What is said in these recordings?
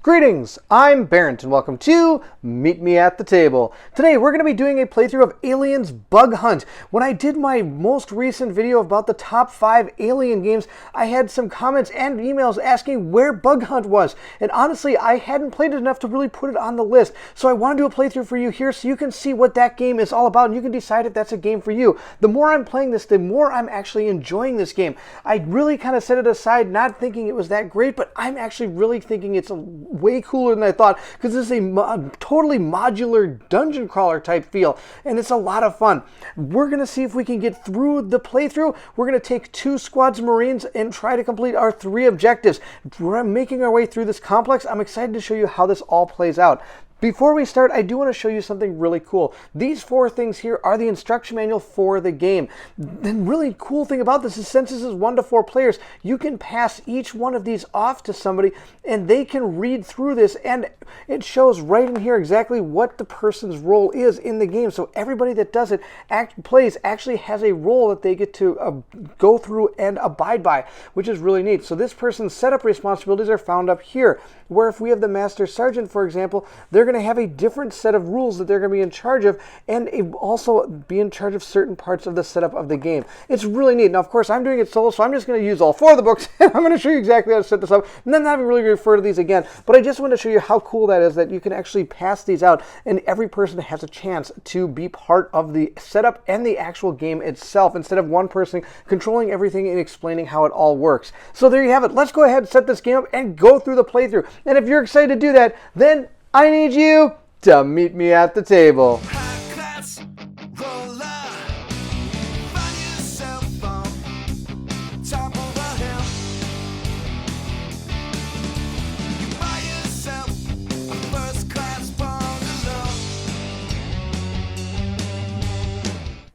Greetings, I'm Bairnt and welcome to Meet Me at the Table. Today we're going to be doing a playthrough of Aliens Bug Hunt. When I did my most recent video about the top 5 Alien games, I had some comments and emails asking where Bug Hunt was. And honestly, I hadn't played it enough to really put it on the list. So I want to do a playthrough for you here so you can see what that game is all about and you can decide if that's a game for you. The more I'm playing this, the more I'm actually enjoying this game. I really kind of set it aside not thinking it was that great, but I'm actually really thinking it's way cooler than I thought because this is a totally modular dungeon crawler type feel and it's a lot of fun. We're going to see if we can get through the playthrough. We're going to take 2 squads of Marines and try to complete our 3 objectives. We're making our way through this complex. I'm excited to show you how this all plays out. Before we start, I do want to show you something really cool. These 4 things here are the instruction manual for the game. The really cool thing about this is since this is 1 to 4 players, you can pass each one of these off to somebody and they can read through this and it shows right in here exactly what the person's role is in the game. So everybody that does it, plays, actually has a role that they get to go through and abide by, which is really neat. So this person's setup responsibilities are found up here, where if we have the Master Sergeant, for example, they're going to have a different set of rules that they're going to be in charge of and also be in charge of certain parts of the setup of the game. It's really neat. Now, of course, I'm doing it solo, so I'm just going to use all 4 of the books and I'm going to show you exactly how to set this up and then not even really refer to these again. But I just want to show you how cool that is that you can actually pass these out and every person has a chance to be part of the setup and the actual game itself instead of one person controlling everything and explaining how it all works. So there you have it. Let's go ahead and set this game up and go through the playthrough. And if you're excited to do that, then I need you to meet me at the table.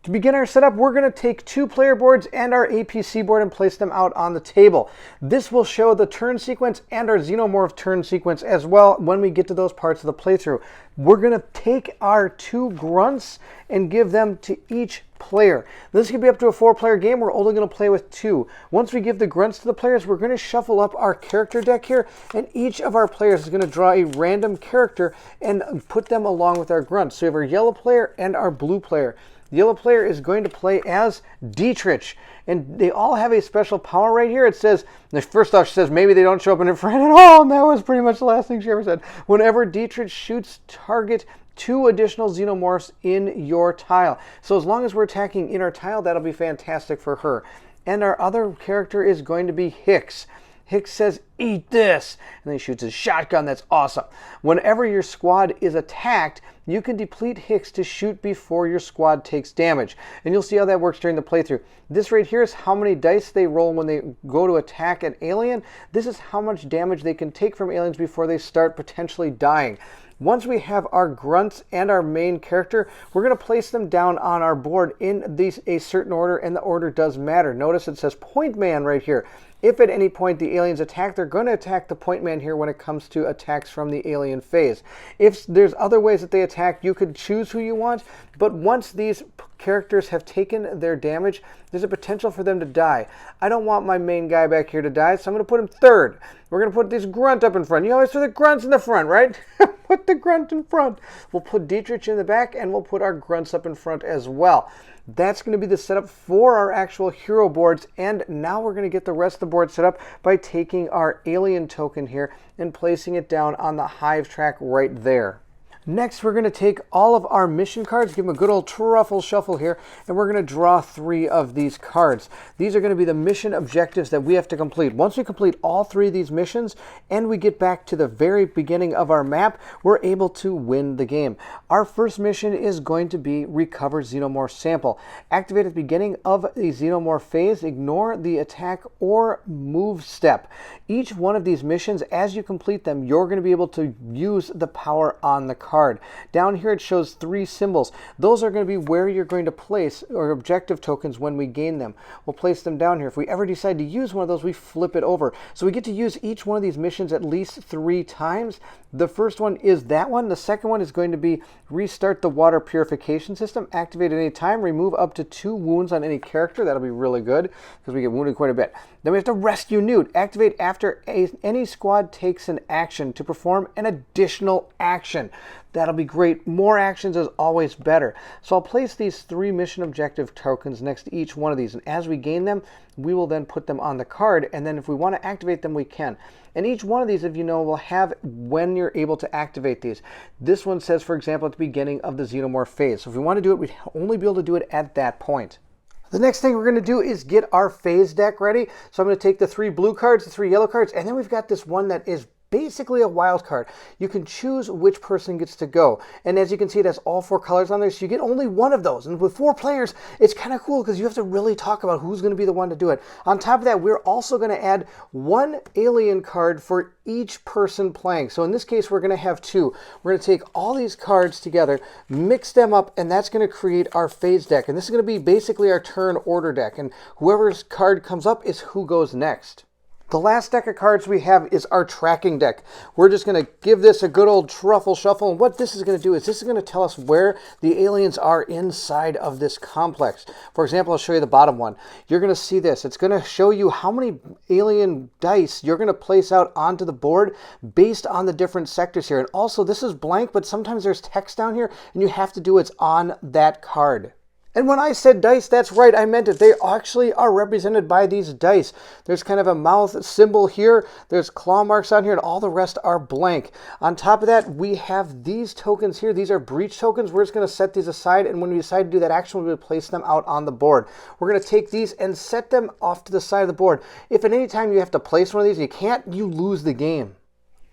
To begin our setup, we're going to take 2 player boards and our APC board and place them out on the table. This will show the turn sequence and our xenomorph turn sequence as well when we get to those parts of the playthrough. We're going to take our 2 grunts and give them to each player. This could be up to a 4-player game. We're only going to play with 2. Once we give the grunts to the players, we're going to shuffle up our character deck here, and each of our players is going to draw a random character and put them along with our grunts. So we have our yellow player and our blue player. The yellow player is going to play as Dietrich, and they all have a special power right here. It says, first off, she says maybe they don't show up in infrared at all, and that was pretty much the last thing she ever said. Whenever Dietrich shoots, target 2 additional xenomorphs in your tile. So as long as we're attacking in our tile, that'll be fantastic for her. And our other character is going to be Hicks. Hicks says, eat this, and then he shoots his shotgun. That's awesome. Whenever your squad is attacked, you can deplete Hicks to shoot before your squad takes damage. And you'll see how that works during the playthrough. This right here is how many dice they roll when they go to attack an alien. This is how much damage they can take from aliens before they start potentially dying. Once we have our grunts and our main character, we're going to place them down on our board in a certain order, and the order does matter. Notice it says point man right here. If at any point the aliens attack, they're going to attack the point man here when it comes to attacks from the alien phase. If there's other ways that they attack, you could choose who you want, but once these characters have taken their damage, there's a potential for them to die. I don't want my main guy back here to die, so I'm going to put him 3rd. We're going to put this grunt up in front. You always put the grunts in the front, right? Put the grunt in front. We'll put Dietrich in the back, and we'll put our grunts up in front as well. That's going to be the setup for our actual hero boards, and now we're going to get the rest of the board set up by taking our alien token here and placing it down on the hive track right there. Next, we're going to take all of our mission cards, give them a good old truffle shuffle here, and we're going to draw 3 of these cards. These are going to be the mission objectives that we have to complete. Once we complete all 3 of these missions and we get back to the very beginning of our map, we're able to win the game. Our first mission is going to be recover xenomorph sample. Activate at the beginning of the xenomorph phase, ignore the attack or move step. Each one of these missions, as you complete them, you're going to be able to use the power on the card. card. Down here it shows 3 symbols. Those are going to be where you're going to place or objective tokens when we gain them. We'll place them down here. If we ever decide to use one of those, we flip it over. So we get to use each one of these missions at least 3 times. The first one is that one. The second one is going to be restart the water purification system, activate at any time, remove up to 2 wounds on any character. That'll be really good because we get wounded quite a bit. Then we have to rescue Newt, activate after any squad takes an action to perform an additional action. That'll be great. More actions is always better. So I'll place these 3 mission objective tokens next to each one of these, and as we gain them, we will then put them on the card, and then if we want to activate them, we can. And each one of these, if you know, will have when you're able to activate these. This one says, for example, at the beginning of the Xenomorph phase. So if we want to do it, we'd only be able to do it at that point. The next thing we're going to do is get our phase deck ready. So I'm going to take the 3 blue cards, the 3 yellow cards, and then we've got this one that is basically a wild card. You can choose which person gets to go. And as you can see, it has all 4 colors on there, so you get only one of those. And with 4 players, it's kind of cool because you have to really talk about who's going to be the one to do it. On top of that, we're also going to add 1 alien card for each person playing. So in this case, we're going to have 2. We're going to take all these cards together, mix them up, and that's going to create our phase deck. And this is going to be basically our turn order deck. And whoever's card comes up is who goes next. The last deck of cards we have is our tracking deck. We're just going to give this a good old truffle shuffle, and what this is going to do is this is going to tell us where the aliens are inside of this complex. For example, I'll show you the bottom one. You're going to see this. It's going to show you how many alien dice you're going to place out onto the board based on the different sectors here. And also, this is blank, but sometimes there's text down here, and you have to do what's on that card. And when I said dice, that's right, I meant it. They actually are represented by these dice. There's kind of a mouth symbol here, there's claw marks on here, and all the rest are blank. On top of that, we have these tokens here. These are breach tokens. We're just going to set these aside, and when we decide to do that action, we're going to place them out on the board. We're going to take these and set them off to the side of the board. If at any time you have to place one of these, you can't, you lose the game.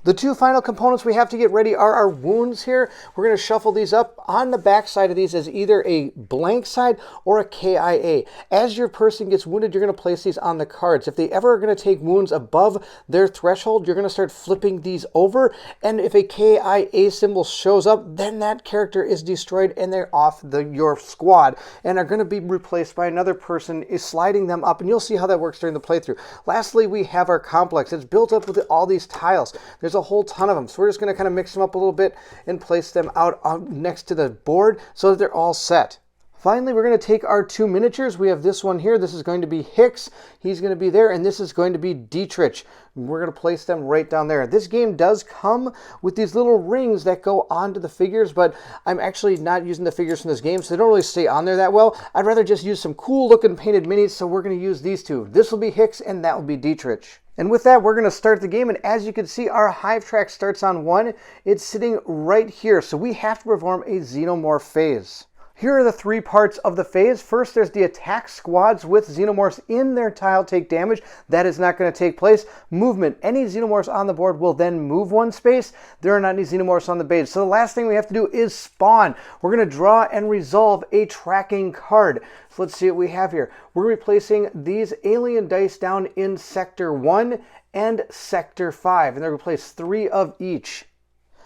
The 2 final components we have to get ready are our wounds here. We're going to shuffle these up. On the back side of these is either a blank side or a KIA. As your person gets wounded, you're going to place these on the cards. If they ever are going to take wounds above their threshold, you're going to start flipping these over. And if a KIA symbol shows up, then that character is destroyed and they're off your squad and are going to be replaced by another person is sliding them up. And you'll see how that works during the playthrough. Lastly, we have our complex. It's built up with all these tiles. There's a whole ton of them, so we're just going to kind of mix them up a little bit and place them out next to the board so that they're all set. Finally, we're going to take our 2 miniatures. We have this one here. This is going to be Hicks. He's going to be there, and this is going to be Dietrich. We're going to place them right down there. This game does come with these little rings that go onto the figures, but I'm actually not using the figures from this game, so they don't really stay on there that well. I'd rather just use some cool looking painted minis, so we're going to use these 2. This will be Hicks, and that will be Dietrich. And with that, we're going to start the game, and as you can see, our hive track starts on 1. It's sitting right here, so we have to perform a xenomorph phase. Here are the 3 parts of the phase. First, there's the attack squads with xenomorphs in their tile take damage. That is not going to take place. Movement. Any xenomorphs on the board will then move 1 space. There are not any xenomorphs on the base. So the last thing we have to do is spawn. We're going to draw and resolve a tracking card. So let's see what we have here. We're replacing these alien dice down in Sector 1 and Sector 5. And they're going to place 3 of each.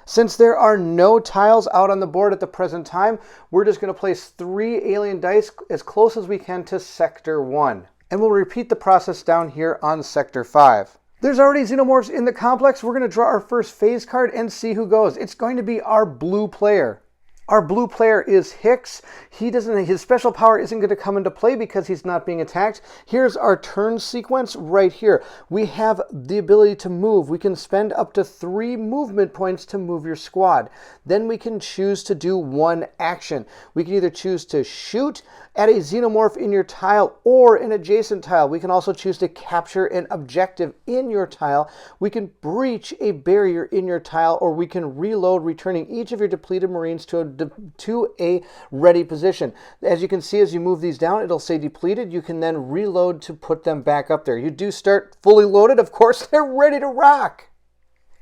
Since there are no tiles out on the board at the present time, we're just going to place 3 alien dice as close as we can to Sector 1. And we'll repeat the process down here on Sector 5. There's already xenomorphs in the complex. We're going to draw our first phase card and see who goes. It's going to be our blue player. Our blue player is Hicks. His special power isn't going to come into play because he's not being attacked. Here's our turn sequence right here. We have the ability to move. We can spend up to 3 movement points to move your squad. Then we can choose to do 1 action. We can either choose to shoot at a xenomorph in your tile or an adjacent tile. We can also choose to capture an objective in your tile. We can breach a barrier in your tile, or we can reload, returning each of your depleted Marines to a ready position. As you can see, as you move these down, it'll say depleted. You can then reload to put them back up there. You do start fully loaded, of course, they're ready to rock.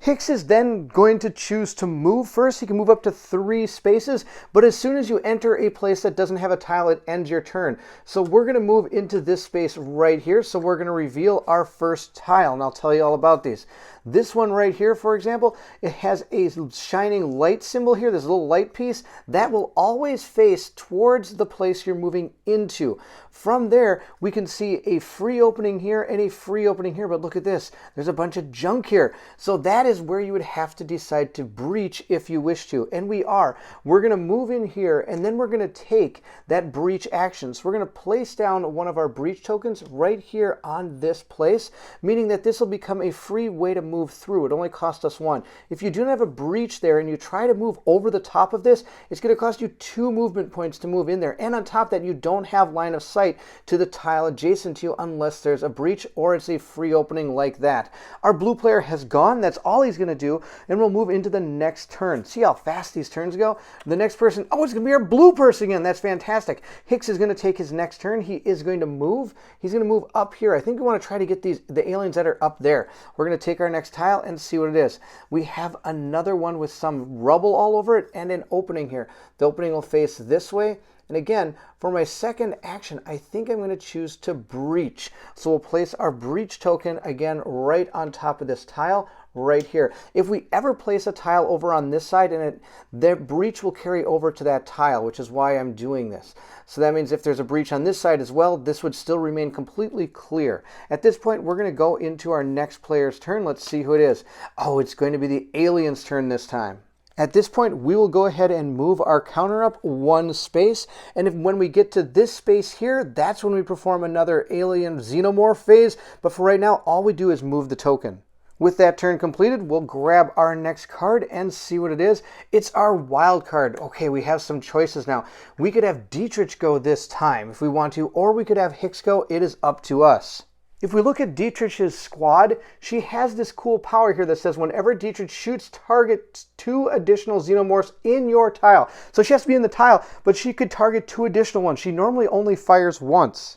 Hicks is then going to choose to move first. He can move up to 3 spaces, but as soon as you enter a place that doesn't have a tile, it ends your turn. So we're going to move into this space right here. So we're going to reveal our first tile, and I'll tell you all about these. This one right here, for example, it has a shining light symbol here, this little light piece. That will always face towards the place you're moving into. From there, we can see a free opening here and a free opening here, but look at this. There's a bunch of junk here. So that is where you would have to decide to breach if you wish to, and we are. We're going to move in here, and then we're going to take that breach action. So we're going to place down one of our breach tokens right here on this place, meaning that this will become a free way to move through. It only costs us 1. If you don't have a breach there and you try to move over the top of this, it's going to cost you 2 movement points to move in there. And on top of that, you don't have line of sight to the tile adjacent to you unless there's a breach or it's a free opening like that. Our blue player has gone. That's all he's going to do, and we'll move into the next turn. See how fast these turns go? The next person, oh, it's going to be our blue person again. That's fantastic. Hicks is going to take his next turn. He is going to move. He's going to move up here. I think we want to try to get the aliens that are up there. We're going to take our next tile and see what it is. We have another one with some rubble all over it and an opening here. The opening will face this way. And again, for my second action, I think I'm going to choose to breach. So we'll place our breach token again right on top of this tile right here. If we ever place a tile over on this side, and the breach will carry over to that tile, which is why I'm doing this. So that means if there's a breach on this side as well, this would still remain completely clear. At this point, we're going to go into our next player's turn. Let's see who it is. Oh, it's going to be the alien's turn this time. At this point, we will go ahead and move our counter up 1 space. And when we get to this space here, that's when we perform another alien xenomorph phase. But for right now, all we do is move the token. With that turn completed, we'll grab our next card and see what it is. It's our wild card. Okay, we have some choices now. We could have Dietrich go this time if we want to, or we could have Hicks go. It is up to us. If we look at Dietrich's squad, she has this cool power here that says whenever Dietrich shoots, target 2 additional xenomorphs in your tile. So she has to be in the tile, but she could target 2 additional ones. She normally only fires once.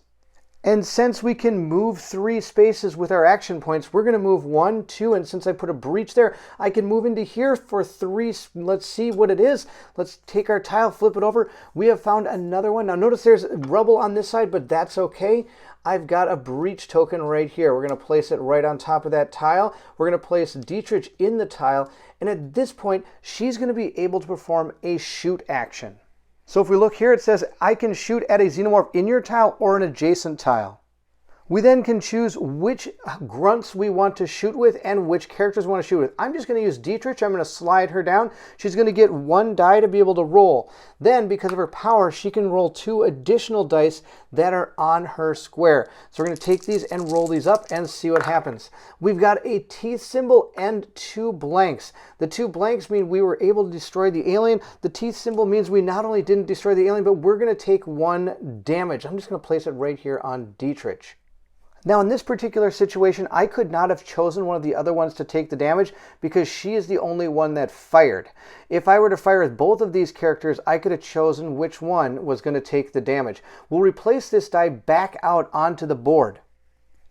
And since we can move 3 spaces with our action points, we're going to move 1, 2, and since I put a breach there, I can move into here for 3. Let's see what it is. Let's take our tile, flip it over. We have found another one. Now notice there's rubble on this side, but that's okay. I've got a breach token right here. We're going to place it right on top of that tile. We're going to place Dietrich in the tile, and at this point, she's going to be able to perform a shoot action. So if we look here, it says I can shoot at a xenomorph in your tile or an adjacent tile. We then can choose which grunts we want to shoot with and which characters we want to shoot with. I'm just going to use Dietrich. I'm going to slide her down. She's going to get 1 die to be able to roll. Then, because of her power, she can roll 2 additional dice that are on her square. So we're going to take these and roll these up and see what happens. We've got a teeth symbol and 2 blanks. The 2 blanks mean we were able to destroy the alien. The teeth symbol means we not only didn't destroy the alien, but we're going to take 1 damage. I'm just going to place it right here on Dietrich. Now in this particular situation, I could not have chosen one of the other ones to take the damage because she is the only one that fired. If I were to fire with both of these characters, I could have chosen which one was going to take the damage. We'll replace this die back out onto the board.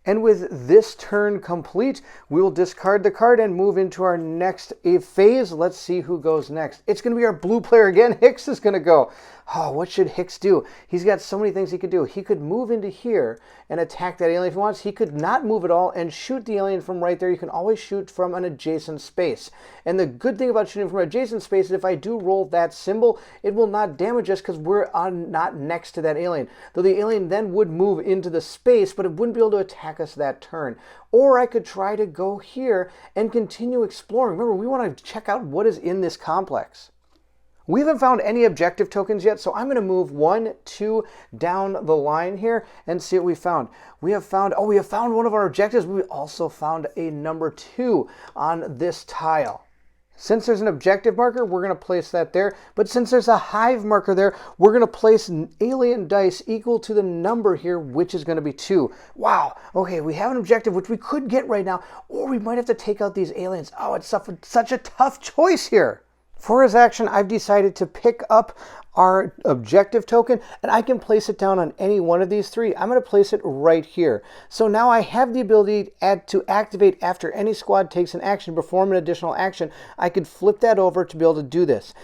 And with this turn complete, we will discard the card and move into our next phase. Let's see who goes next. It's going to be our blue player again. Hicks is going to go. Oh, what should Hicks do? He's got so many things he could do. He could move into here and attack that alien if he wants. He could not move at all and shoot the alien from right there. You can always shoot from an adjacent space. And the good thing about shooting from an adjacent space is if I do roll that symbol, it will not damage us because we're not next to that alien. Though the alien then would move into the space, but it wouldn't be able to attack us that turn. Or I could try to go here and continue exploring. Remember, we want to check out what is in this complex. We haven't found any objective tokens yet, so I'm going to move 1, 2 down the line here and see what we found. We have found one of our objectives. We also found a number 2 on this tile. Since there's an objective marker, we're going to place that there. But since there's a hive marker there, we're going to place an alien dice equal to the number here, which is going to be 2. Wow. Okay, we have an objective, which we could get right now, or we might have to take out these aliens. Oh, it's such a tough choice here. For his action, I've decided to pick up our objective token, and I can place it down on any one of these three. I'm going to place it right here. So now I have the ability to activate after any squad takes an action, perform an additional action. I could flip that over to be able to do this.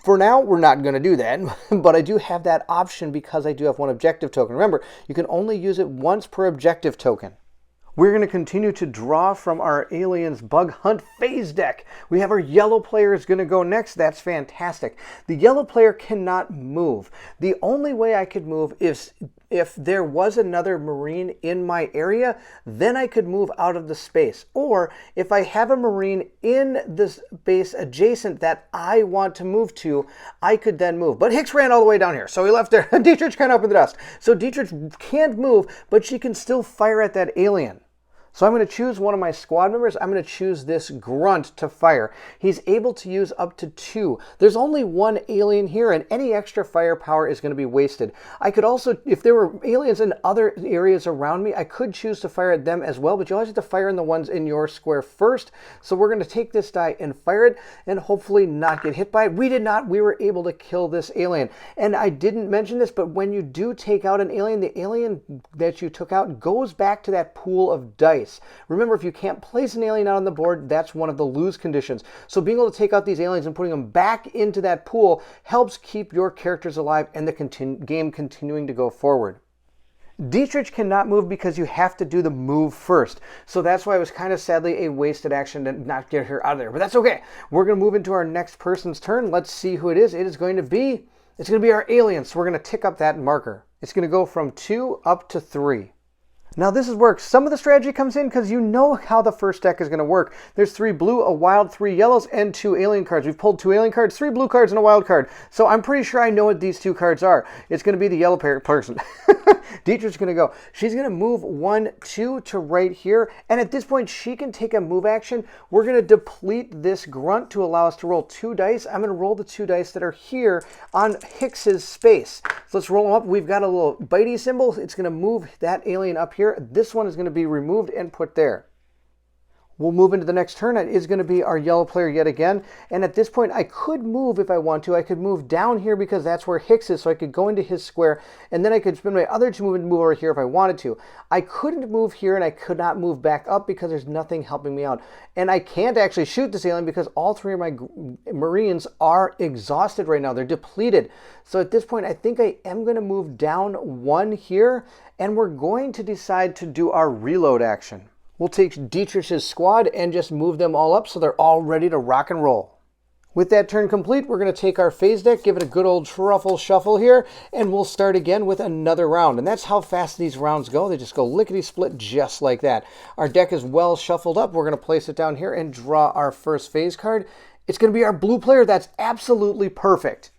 For now, we're not going to do that, but I do have that option because I do have one objective token. Remember, you can only use it once per objective token. We're going to continue to draw from our Aliens Bug Hunt phase deck. We have our yellow player is going to go next. That's fantastic. The yellow player cannot move. The only way I could move is if there was another Marine in my area, then I could move out of the space. Or if I have a Marine in this base adjacent that I want to move to, I could then move. But Hicks ran all the way down here, so he left there. Dietrich kind of up in the dust. So Dietrich can't move, but she can still fire at that alien. So I'm going to choose one of my squad members. I'm going to choose this grunt to fire. He's able to use up to 2. There's only one alien here, and any extra firepower is going to be wasted. I could also, if there were aliens in other areas around me, I could choose to fire at them as well, but you always have to fire in the ones in your square first. So we're going to take this die and fire it, and hopefully not get hit by it. We did not. We were able to kill this alien. And I didn't mention this, but when you do take out an alien, the alien that you took out goes back to that pool of dice. Remember, if you can't place an alien out on the board, that's one of the lose conditions. So being able to take out these aliens and putting them back into that pool helps keep your characters alive and the game continuing to go forward. Dietrich cannot move because you have to do the move first. So that's why it was kind of sadly a wasted action to not get her out of there. But that's okay. We're going to move into our next person's turn. Let's see who it is. It's going to be our alien. So we're going to tick up that marker. It's going to go from 2 up to 3. Now this works. Some of the strategy comes in because you know how the first deck is going to work. There's 3 blue, a wild, 3 yellows, and 2 alien cards. We've pulled 2 alien cards, 3 blue cards, and a wild card. So I'm pretty sure I know what these 2 cards are. It's going to be the yellow person. Dietrich's going to go. She's going to move 1, 2 to right here. And at this point, she can take a move action. We're going to deplete this grunt to allow us to roll 2 dice. I'm going to roll the 2 dice that are here on Hicks's space. So let's roll them up. We've got a little bitey symbol. It's going to move that alien up here. This one is going to be removed and put there. We'll move into the next turn. It is going to be our yellow player yet again. And at this point, I could move if I want to. I could move down here because that's where Hicks is, so I could go into his square. And then I could spend my other 2 movement and move over here if I wanted to. I couldn't move here, and I could not move back up because there's nothing helping me out. And I can't actually shoot this alien because all 3 of my Marines are exhausted right now. They're depleted. So at this point, I think I am going to move down 1 here, and we're going to decide to do our reload action. We'll take Dietrich's squad and just move them all up so they're all ready to rock and roll. With that turn complete, we're going to take our phase deck, give it a good old truffle shuffle here, and we'll start again with another round. And that's how fast these rounds go. They just go lickety-split just like that. Our deck is well shuffled up. We're going to place it down here and draw our first phase card. It's going to be our blue player. That's absolutely perfect.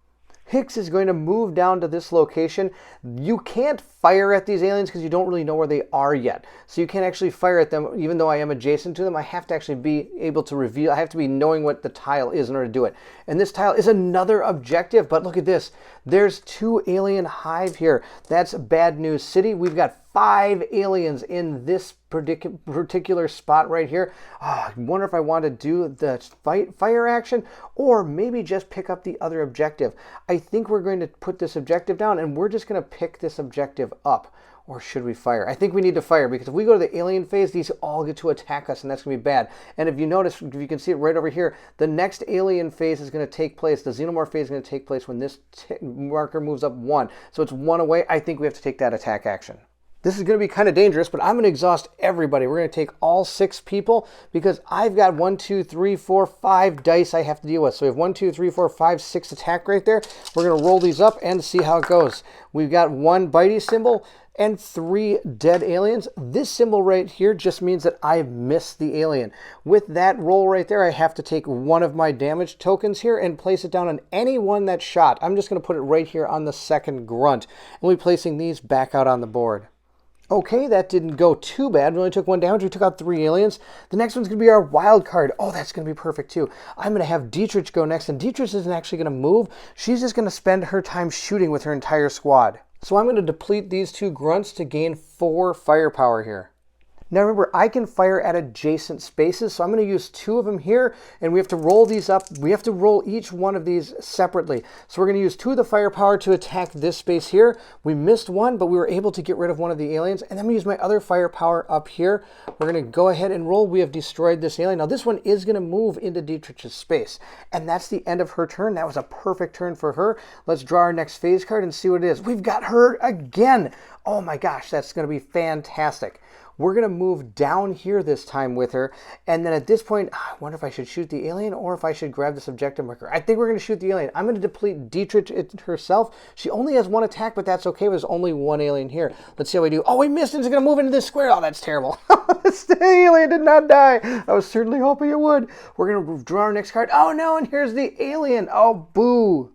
Hicks is going to move down to this location. You can't fire at these aliens because you don't really know where they are yet. So you can't actually fire at them, even though I am adjacent to them. I have to actually be able to reveal, I have to be knowing what the tile is in order to do it. And this tile is another objective, but look at this. There's 2 alien hive here. That's Bad News City. We've got 5 aliens in this particular spot right here. I wonder if I want to do the fire action or maybe just pick up the other objective. I think we're going to put this objective down and we're just going to pick this objective up. Or should we fire? I think we need to fire because if we go to the alien phase, these all get to attack us and that's going to be bad. And if you notice, if you can see it right over here, the next alien phase is going to take place. The xenomorph phase is going to take place when this marker moves up 1. So it's 1 away. I think we have to take that attack action. This is going to be kind of dangerous, but I'm going to exhaust everybody. We're going to take all 6 people because I've got 1, 2, 3, 4, 5 dice I have to deal with. So we have 1, 2, 3, 4, 5, 6 attack right there. We're going to roll these up and see how it goes. We've got 1 bitey symbol and 3 dead aliens. This symbol right here just means that I missed the alien. With that roll right there, I have to take one of my damage tokens here and place it down on any one that's shot. I'm just going to put it right here on the second grunt. And we'll be placing these back out on the board. Okay, that didn't go too bad. We only took 1 damage. We took out 3 aliens. The next one's going to be our wild card. Oh, that's going to be perfect too. I'm going to have Dietrich go next, and Dietrich isn't actually going to move. She's just going to spend her time shooting with her entire squad. So I'm going to deplete these 2 grunts to gain 4 firepower here. Now remember, I can fire at adjacent spaces, so I'm going to use 2 of them here, and we have to roll these up. We have to roll each one of these separately. So we're going to use 2 of the firepower to attack this space here. We missed one, but we were able to get rid of one of the aliens, and then we use my other firepower up here. We're going to go ahead and roll. We have destroyed this alien. Now this one is going to move into Dietrich's space, and that's the end of her turn. That was a perfect turn for her. Let's draw our next phase card and see what it is. We've got her again. Oh my gosh, that's going to be fantastic. We're going to move down here this time with her, and then at this point, I wonder if I should shoot the alien or if I should grab this objective marker. I think we're going to shoot the alien. I'm going to deplete Dietrich herself. She only has 1 attack, but that's okay. There's only 1 alien here. Let's see how we do. Oh, we missed, and it's going to move into this square. Oh, that's terrible. This alien did not die. I was certainly hoping it would. We're going to draw our next card. Oh, no, and here's the alien. Oh, boo.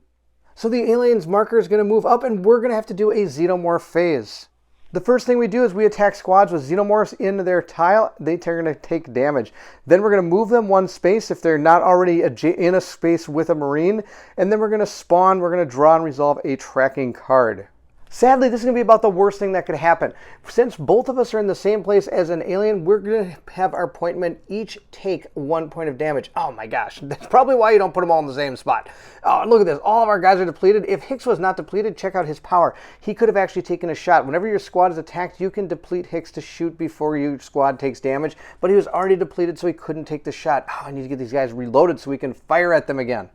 So the alien's marker is going to move up, and we're going to have to do a xenomorph phase. The first thing we do is we attack squads with xenomorphs into their tile. They're going to take damage. Then we're going to move them 1 space if they're not already in a space with a marine. And then we're going to spawn, we're going to draw and resolve a tracking card. Sadly, this is going to be about the worst thing that could happen. Since both of us are in the same place as an alien, we're going to have our point men each take 1 point of damage. Oh my gosh, that's probably why you don't put them all in the same spot. Oh, look at this. All of our guys are depleted. If Hicks was not depleted, check out his power. He could have actually taken a shot. Whenever your squad is attacked, you can deplete Hicks to shoot before your squad takes damage, but he was already depleted, so he couldn't take the shot. Oh, I need to get these guys reloaded so we can fire at them again.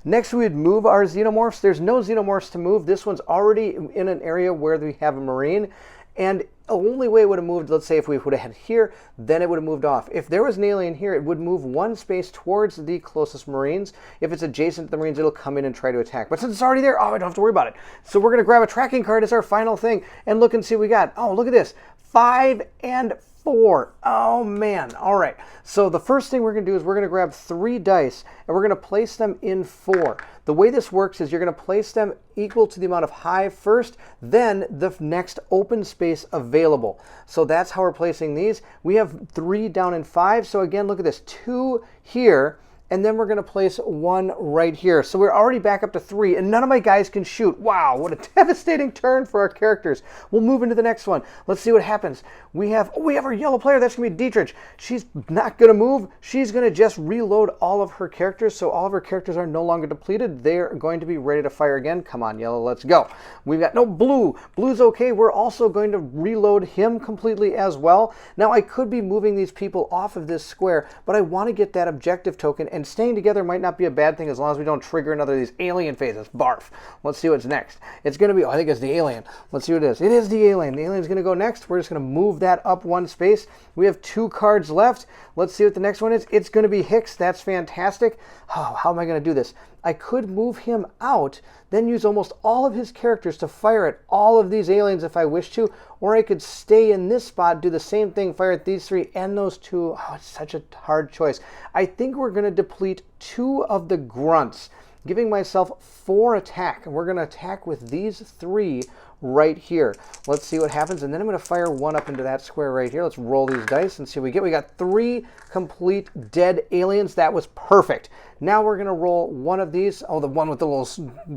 Next, we would move our xenomorphs. There's no xenomorphs to move. This one's already in an area where we have a marine. And the only way it would have moved, let's say if we would have had here, then it would have moved off. If there was an alien here, it would move 1 space towards the closest marines. If it's adjacent to the marines, it'll come in and try to attack. But since it's already there, oh, I don't have to worry about it. So we're going to grab a tracking card as our final thing and look and see what we got. Oh, look at this. 5 and 4. Oh man. All right. So the first thing we're going to do is we're going to grab 3 dice and we're going to place them in 4. The way this works is you're going to place them equal to the amount of hive first, then the next open space available. So that's how we're placing these. We have 3 down in 5. So again, look at this. 2 here. And then we're going to place 1 right here. So we're already back up to 3, and none of my guys can shoot. Wow, what a devastating turn for our characters. We'll move into the next one. Let's see what happens. We have our yellow player. That's going to be Dietrich. She's not going to move. She's going to just reload all of her characters, so all of her characters are no longer depleted. They're going to be ready to fire again. Come on, yellow, let's go. We've got no blue. Blue's okay. We're also going to reload him completely as well. Now, I could be moving these people off of this square, but I want to get that objective token, and staying together might not be a bad thing as long as we don't trigger another of these alien phases. Barf. Let's see what's next. It's going to be, I think it's the alien. Let's see what it is. It is the alien. The alien's going to go next. We're just going to move that up 1 space. We have 2 cards left. Let's see what the next one is. It's going to be Hicks. That's fantastic. Oh, how am I going to do this? I could move him out, then use almost all of his characters to fire at all of these aliens if I wish to, or I could stay in this spot, do the same thing, fire at these 3 and those 2. Oh, it's such a hard choice. I think we're going to deplete 2 of the grunts, giving myself 4 attack, and we're going to attack with these 3 right here. Let's see what happens, and then I'm going to fire 1 up into that square right here. Let's roll these dice and see what we get. We got 3 complete dead aliens. That was perfect. Now we're going to roll 1 of these. Oh, the one with the little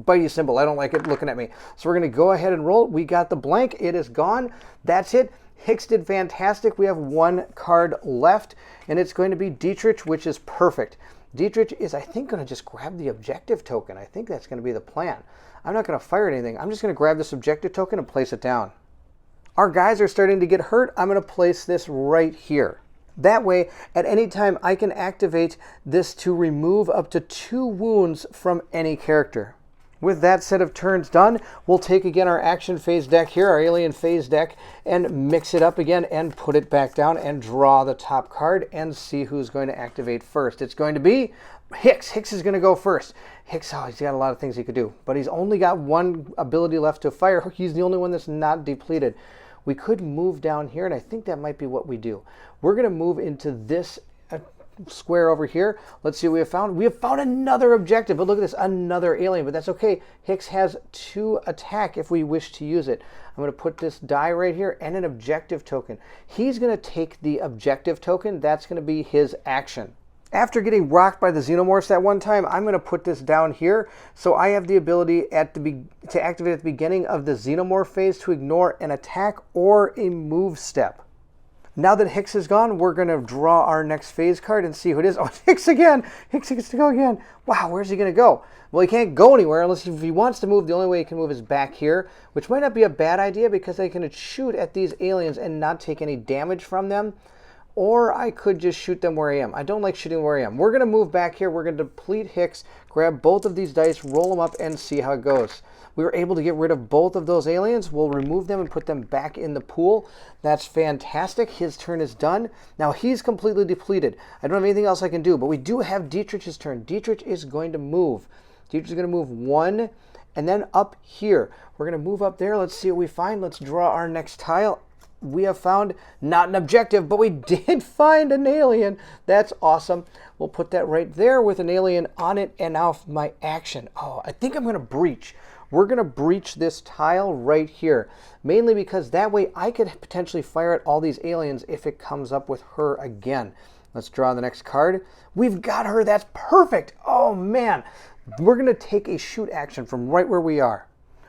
bitey symbol. I don't like it looking at me. So we're going to go ahead and roll. We got the blank. It is gone. That's it. Hicks did fantastic. We have 1 card left, and it's going to be Dietrich, which is perfect. Dietrich is, I think, going to just grab the objective token. I think that's going to be the plan. I'm not going to fire anything. I'm just going to grab this objective token and place it down. Our guys are starting to get hurt. I'm going to place this right here. That way, at any time, I can activate this to remove up to 2 wounds from any character. With that set of turns done, we'll take again our action phase deck here, our alien phase deck, and mix it up again and put it back down and draw the top card and see who's going to activate first. It's going to be Hicks. Hicks is going to go first. Hicks, oh, he's got a lot of things he could do, but he's only got 1 ability left to fire. He's the only one that's not depleted. We could move down here, and I think that might be what we do. We're going to move into this square over here. Let's see what we have found. We have found another objective, but look at this, another alien, but that's okay. Hicks has 2 attack if we wish to use it. I'm going to put this die right here and an objective token. He's going to take the objective token. That's going to be his action. After getting rocked by the xenomorphs that one time, I'm going to put this down here. So I have the ability to activate at the beginning of the xenomorph phase to ignore an attack or a move step. Now that Hicks is gone, we're going to draw our next phase card and see who it is. Oh, it's Hicks again. Hicks gets to go again. Wow, where's he going to go? Well, he can't go anywhere unless if he wants to move. The only way he can move is back here, which might not be a bad idea because I can shoot at these aliens and not take any damage from them. Or I could just shoot them where I am. I don't like shooting where I am. We're going to move back here. We're going to deplete Hicks, grab both of these dice, roll them up, and see how it goes. We were able to get rid of both of those aliens. We'll remove them and put them back in the pool. That's fantastic. His turn is done. Now he's completely depleted. I don't have anything else I can do, but we do have Dietrich's turn. Dietrich is going to move. Dietrich is going to move 1, and then up here. We're going to move up there. Let's see what we find. Let's draw our next tile. We have found not an objective, but we did find an alien. That's awesome. We'll put that right there with an alien on it. And now my action. Oh, I think I'm going to breach. We're going to breach this tile right here, mainly because that way I could potentially fire at all these aliens if it comes up with her again. Let's draw the next card. We've got her. That's perfect. Oh, man. We're going to take a shoot action from right where we are.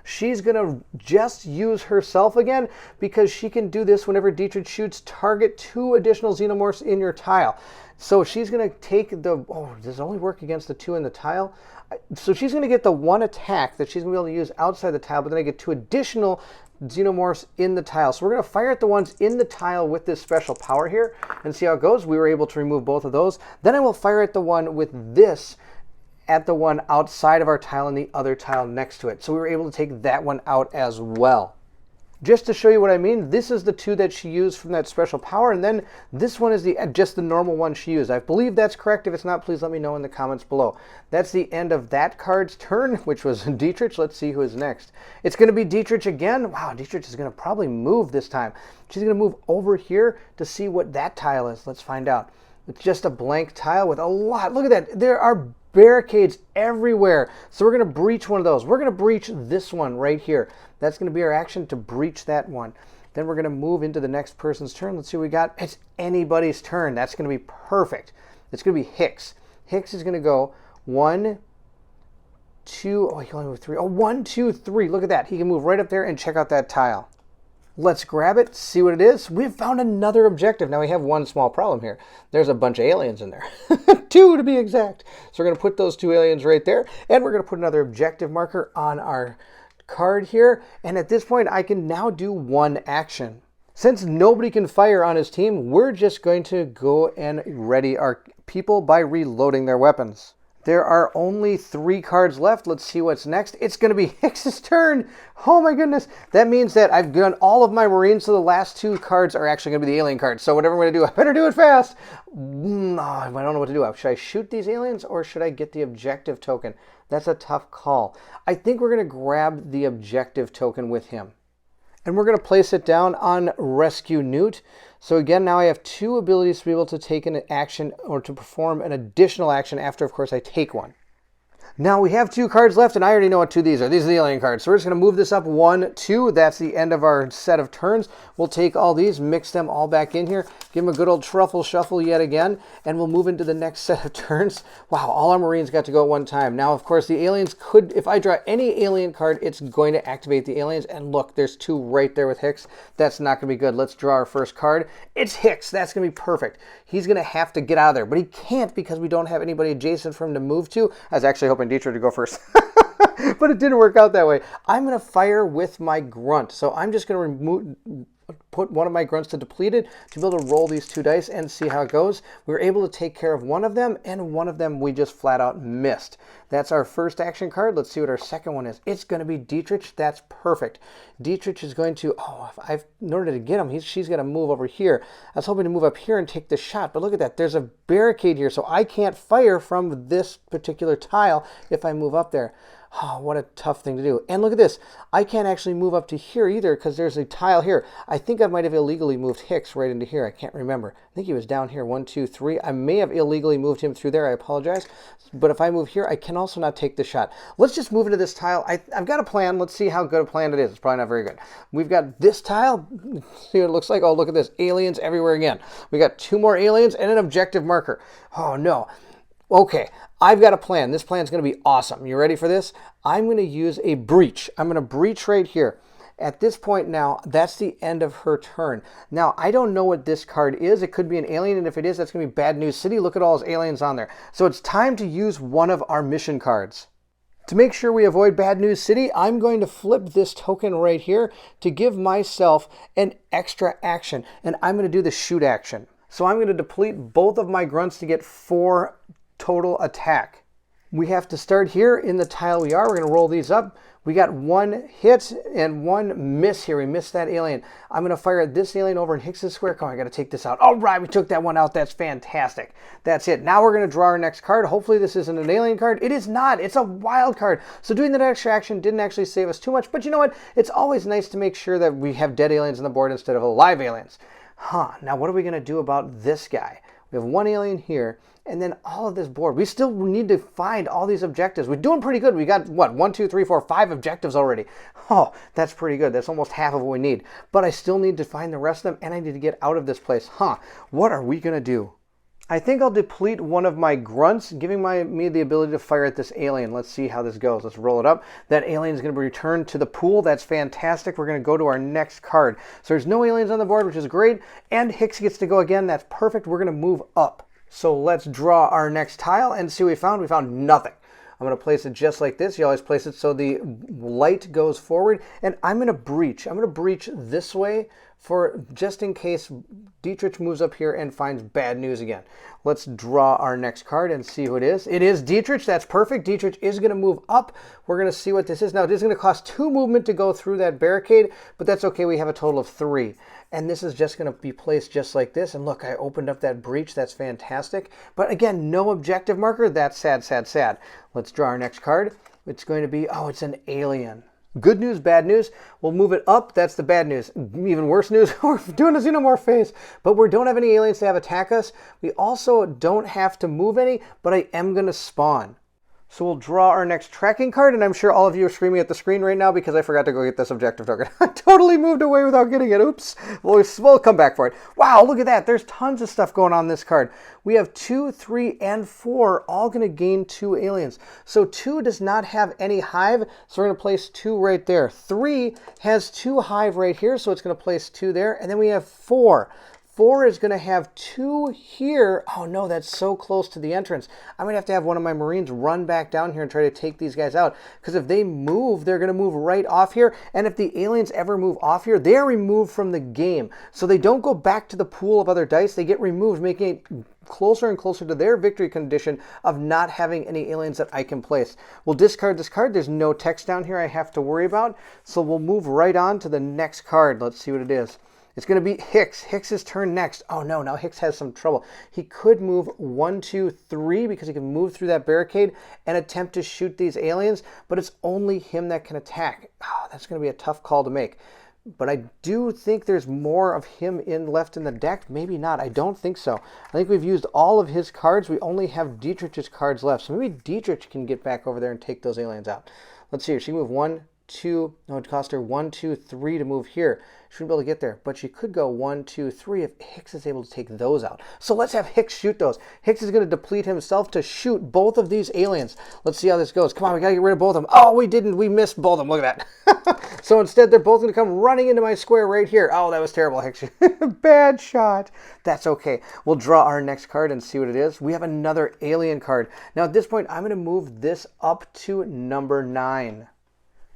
She's going to just use herself again because she can do this whenever Dietrich shoots. Target 2 additional xenomorphs in your tile. So she's going to take the... Oh, does it only work against the 2 in the tile? So she's going to get the 1 attack that she's going to be able to use outside the tile, but then I get 2 additional xenomorphs in the tile. So we're going to fire at the ones in the tile with this special power here and see how it goes. We were able to remove both of those. Then I will fire at the one with this at the one outside of our tile and the other tile next to it. So we were able to take that one out as well. Just to show you what I mean, this is the 2 that she used from that special power, and then this one is just the normal one she used. I believe that's correct. If it's not, please let me know in the comments below. That's the end of that card's turn, which was Dietrich. Let's see who is next. It's going to be Dietrich again. Wow, Dietrich is going to probably move this time. She's going to move over here to see what that tile is. Let's find out. It's just a blank tile with a lot. Look at that. There are barricades everywhere. So we're going to breach one of those. We're going to breach this one right here. That's going to be our action to breach that one. Then we're going to move into the next person's turn. Let's see what we got. It's anybody's turn. That's going to be perfect. It's going to be Hicks. Hicks is going to go 1, 2. Oh, he can only move 3. Oh, 1, 2, 3. Look at that. He can move right up there and check out that tile. Let's grab it, see what it is. We've found another objective. Now we have one small problem here. There's a bunch of aliens in there. 2 to be exact. So we're going to put those 2 aliens right there. And we're going to put another objective marker on our card here. And at this point, I can now do 1 action. Since nobody can fire on his team, we're just going to go and ready our people by reloading their weapons. There are only 3 cards left. Let's see what's next. It's going to be Hicks's turn. Oh my goodness. That means that I've done all of my Marines, so the last 2 cards are actually going to be the alien cards. So whatever I'm going to do, I better do it fast. Oh, I don't know what to do. Should I shoot these aliens or should I get the objective token? That's a tough call. I think we're going to grab the objective token with him. And we're going to place it down on Rescue Newt. So again, now I have 2 abilities to be able to take an action or to perform an additional action after, of course, I take one. Now we have 2 cards left, and I already know what 2 these are. These are the alien cards. So we're just going to move this up 1, 2. That's the end of our set of turns. We'll take all these, mix them all back in here, give them a good old truffle shuffle yet again, and we'll move into the next set of turns. Wow, all our Marines got to go at one time. Now, of course, the aliens could, if I draw any alien card, it's going to activate the aliens. And look, there's 2 right there with Hicks. That's not going to be good. Let's draw our first card. It's Hicks. That's going to be perfect. He's going to have to get out of there, but he can't because we don't have anybody adjacent for him to move to. I was actually hoping Dietrich to go first. But it didn't work out that way. I'm going to fire with my grunt. So I'm just going to put one of my grunts to depleted to be able to roll these 2 dice and see how it goes. We were able to take care of one of them, and one of them we just flat out missed. That's our first action card. Let's see what our second one is. It's going to be Dietrich. That's perfect. Dietrich is going to, in order to get him, she's going to move over here. I was hoping to move up here and take the shot, but look at that. There's a barricade here, so I can't fire from this particular tile if I move up there. Oh, what a tough thing to do. And look at this. I can't actually move up to here either because there's a tile here. I think I might have illegally moved Hicks right into here. I can't remember. I think he was down here. 1, 2, 3. I may have illegally moved him through there. I apologize. But if I move here, I can also not take the shot. Let's just move into this tile. I've got a plan. Let's see how good a plan it is. It's probably not very good. We've got this tile. See what it looks like? Oh, look at this. Aliens everywhere again. We got 2 more aliens and an objective marker. Oh, no. Okay, I've got a plan. This plan is going to be awesome. You ready for this? I'm going to use a breach. I'm going to breach right here. At this point now, that's the end of her turn. Now, I don't know what this card is. It could be an alien, and if it is, that's going to be Bad News City. Look at all those aliens on there. So it's time to use one of our mission cards. To make sure we avoid Bad News City, I'm going to flip this token right here to give myself an extra action, and I'm going to do the shoot action. So I'm going to deplete both of my grunts to get 4 total attack. We have to start here in the tile we are. We're going to roll these up. We got 1 hit and 1 miss here. We missed that alien. I'm going to fire this alien over in Hicks's square. Come on, I got to take this out. All right, we took that one out. That's fantastic. That's it. Now we're going to draw our next card. Hopefully this isn't an alien card. It is not. It's a wild card. So doing that extra action didn't actually save us too much. But you know what? It's always nice to make sure that we have dead aliens on the board instead of alive aliens. Now what are we going to do about this guy? We have 1 alien here. And then all of this board, we still need to find all these objectives. We're doing pretty good. We got, what, 1, 2, 3, 4, 5 objectives already. Oh, that's pretty good. That's almost half of what we need. But I still need to find the rest of them, and I need to get out of this place. What are we going to do? I think I'll deplete one of my grunts, giving me the ability to fire at this alien. Let's see how this goes. Let's roll it up. That alien is going to be returned to the pool. That's fantastic. We're going to go to our next card. So there's no aliens on the board, which is great. And Hicks gets to go again. That's perfect. We're going to move up. So let's draw our next tile and see what we found. We found nothing. I'm going to place it just like this. You always place it so the light goes forward. And I'm going to breach. I'm going to breach this way for just in case Dietrich moves up here and finds bad news again. Let's draw our next card and see who it is. It is Dietrich. That's perfect. Dietrich is going to move up. We're going to see what this is. Now, it is going to cost 2 movement to go through that barricade, but that's okay. We have a total of 3. And this is just going to be placed just like this. And look, I opened up that breach. That's fantastic. But again, no objective marker. That's sad, sad, sad. Let's draw our next card. It's going to be, oh, it's an alien. Good news, bad news. We'll move it up. That's the bad news. Even worse news, we're doing a xenomorph phase. But we don't have any aliens to have attack us. We also don't have to move any, but I am going to spawn. So we'll draw our next tracking card, and I'm sure all of you are screaming at the screen right now because I forgot to go get this objective token. I totally moved away without getting it. Oops. We'll come back for it. Wow, look at that. There's tons of stuff going on this card. We have 2, 3, and 4 all going to gain 2 aliens. So 2 does not have any hive, so we're going to place 2 right there. 3 has 2 hive right here, so it's going to place 2 there. And then we have 4. 4 is going to have 2 here. Oh no, that's so close to the entrance. I'm going to have one of my Marines run back down here and try to take these guys out. Because if they move, they're going to move right off here. And if the aliens ever move off here, they're removed from the game. So they don't go back to the pool of other dice. They get removed, making it closer and closer to their victory condition of not having any aliens that I can place. We'll discard this card. There's no text down here I have to worry about. So we'll move right on to the next card. Let's see what it is. It's going to be Hicks. Hicks' turn next. Oh no, now Hicks has some trouble. He could move 1, 2, 3 because he can move through that barricade and attempt to shoot these aliens, but it's only him that can attack. Oh, that's going to be a tough call to make. But I do think there's more of him left in the deck. Maybe not. I don't think so. I think we've used all of his cards. We only have Dietrich's cards left. So maybe Dietrich can get back over there and take those aliens out. Let's see here. She can move 1, 2, no, it cost her 1, 2, 3 to move here. She wouldn't be able to get there, but she could go 1, 2, 3 if Hicks is able to take those out. So let's have Hicks shoot those. Hicks is going to deplete himself to shoot both of these aliens. Let's see how this goes. Come on, we got to get rid of both of them. Oh, we didn't. We missed both of them. Look at that. So instead, they're both going to come running into my square right here. Oh, that was terrible, Hicks. Bad shot. That's okay. We'll draw our next card and see what it is. We have another alien card. Now, at this point, I'm going to move this up to number 9.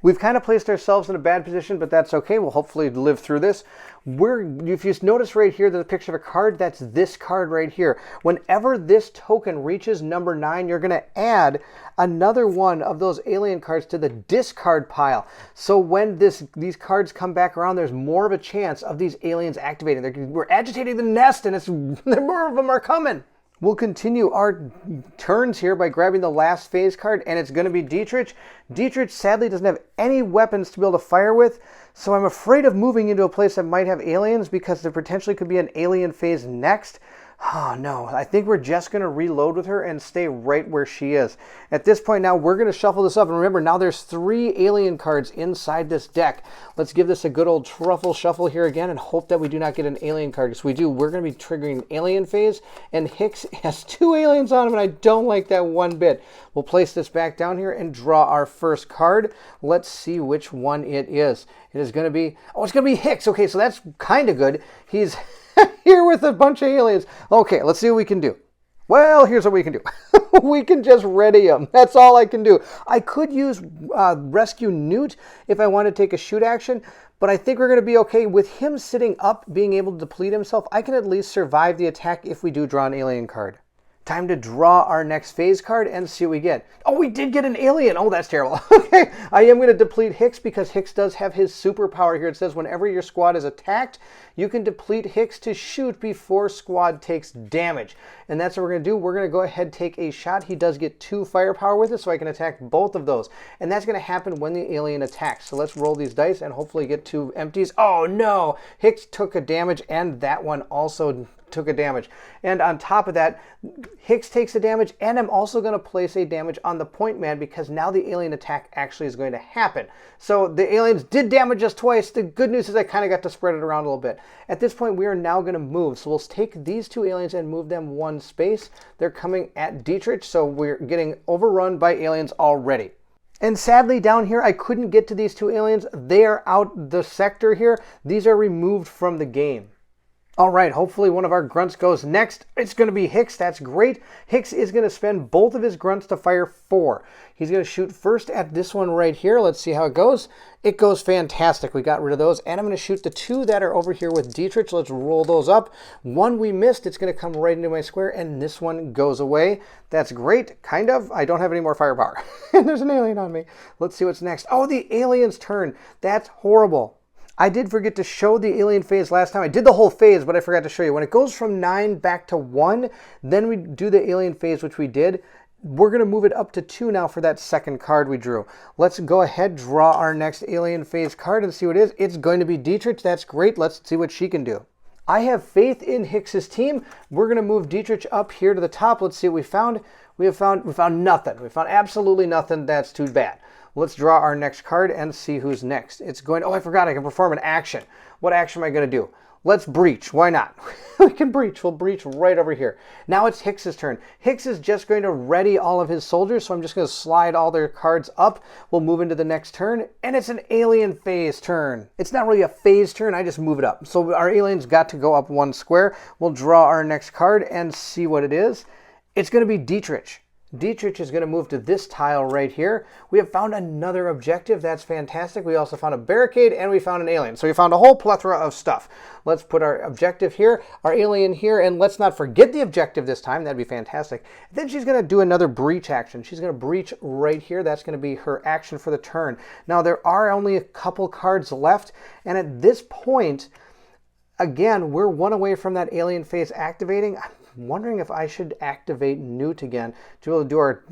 We've kind of placed ourselves in a bad position, but that's okay. We'll hopefully live through this. If you notice right here, there's a picture of a card. That's this card right here. Whenever this token reaches number 9, you're going to add another one of those alien cards to the discard pile. So when these cards come back around, there's more of a chance of these aliens activating. We're agitating the nest, and more of them are coming. We'll continue our turns here by grabbing the last phase card, and it's going to be Dietrich. Dietrich sadly doesn't have any weapons to be able to fire with, so I'm afraid of moving into a place that might have aliens because there potentially could be an alien phase next. Oh no, I think we're just going to reload with her and stay right where she is. At this point now, we're going to shuffle this up. And remember, now there's 3 alien cards inside this deck. Let's give this a good old truffle shuffle here again and hope that we do not get an alien card. Because we do, we're going to be triggering alien phase. And Hicks has 2 aliens on him, and I don't like that one bit. We'll place this back down here and draw our first card. Let's see which one it is. It is going to be, oh, it's going to be Hicks. Okay, so that's kind of good. He's here with a bunch of aliens. Okay, let's see what we can do. Well, here's what we can do. We can just ready him. That's all I can do. I could use Rescue Newt if I want to take a shoot action, but I think we're going to be okay with him sitting up, being able to deplete himself. I can at least survive the attack if we do draw an alien card. Time to draw our next phase card and see what we get. Oh, we did get an alien. Oh, that's terrible. Okay, I am going to deplete Hicks because Hicks does have his superpower here. It says whenever your squad is attacked, you can deplete Hicks to shoot before squad takes damage. And that's what we're going to do. We're going to go ahead and take a shot. He does get 2 firepower with it, so I can attack both of those. And that's going to happen when the alien attacks. So let's roll these dice and hopefully get 2 empties. Oh, no. Hicks took a damage, and that one also took a damage. And on top of that, Hicks takes a damage, and I'm also going to place a damage on the point man because now the alien attack actually is going to happen. So the aliens did damage us twice. The good news is I kind of got to spread it around a little bit. At this point, we are now going to move. So we'll take these 2 aliens and move them 1 space. They're coming at Dietrich, so we're getting overrun by aliens already. And sadly, down here, I couldn't get to these 2 aliens. They are out the sector here. These are removed from the game. All right, hopefully one of our grunts goes next. It's going to be Hicks. That's great. Hicks is going to spend both of his grunts to fire 4. He's going to shoot first at this one right here. Let's see how it goes. It goes fantastic. We got rid of those. And I'm going to shoot the 2 that are over here with Dietrich. Let's roll those up. One we missed. It's going to come right into my square, and this one goes away. That's great, kind of. I don't have any more firepower. And there's an alien on me. Let's see what's next. Oh, the alien's turn. That's horrible. I did forget to show the alien phase last time. I did the whole phase, but I forgot to show you. When it goes from 9 back to 1, then we do the alien phase, which we did. We're going to move it up to 2 now for that second card we drew. Let's go ahead, draw our next alien phase card and see what it is. It's going to be Dietrich. That's great. Let's see what she can do. I have faith in Hicks's team. We're going to move Dietrich up here to the top. Let's see what we found. We found nothing. We found absolutely nothing. That's too bad. Let's draw our next card and see who's next. It's going, oh, I forgot I can perform an action. What action am I going to do? Let's breach. Why not? We can breach. We'll breach right over here. Now it's Hicks's turn. Hicks is just going to ready all of his soldiers, so I'm just going to slide all their cards up. We'll move into the next turn, and it's an alien phase turn. It's not really a phase turn. I just move it up. So our aliens got to go up 1 square. We'll draw our next card and see what it is. It's going to be Dietrich. Dietrich is going to move to this tile right here. We have found another objective. That's fantastic. We also found a barricade, and we found an alien. So we found a whole plethora of stuff. Let's put our objective here, our alien here, and let's not forget the objective this time. That'd be fantastic. Then she's going to do another breach action. She's going to breach right here. That's going to be her action for the turn. Now, there are only a couple cards left, and at this point, again, we're 1 away from that alien phase activating. I'm wondering if I should activate Newt again to be able to do our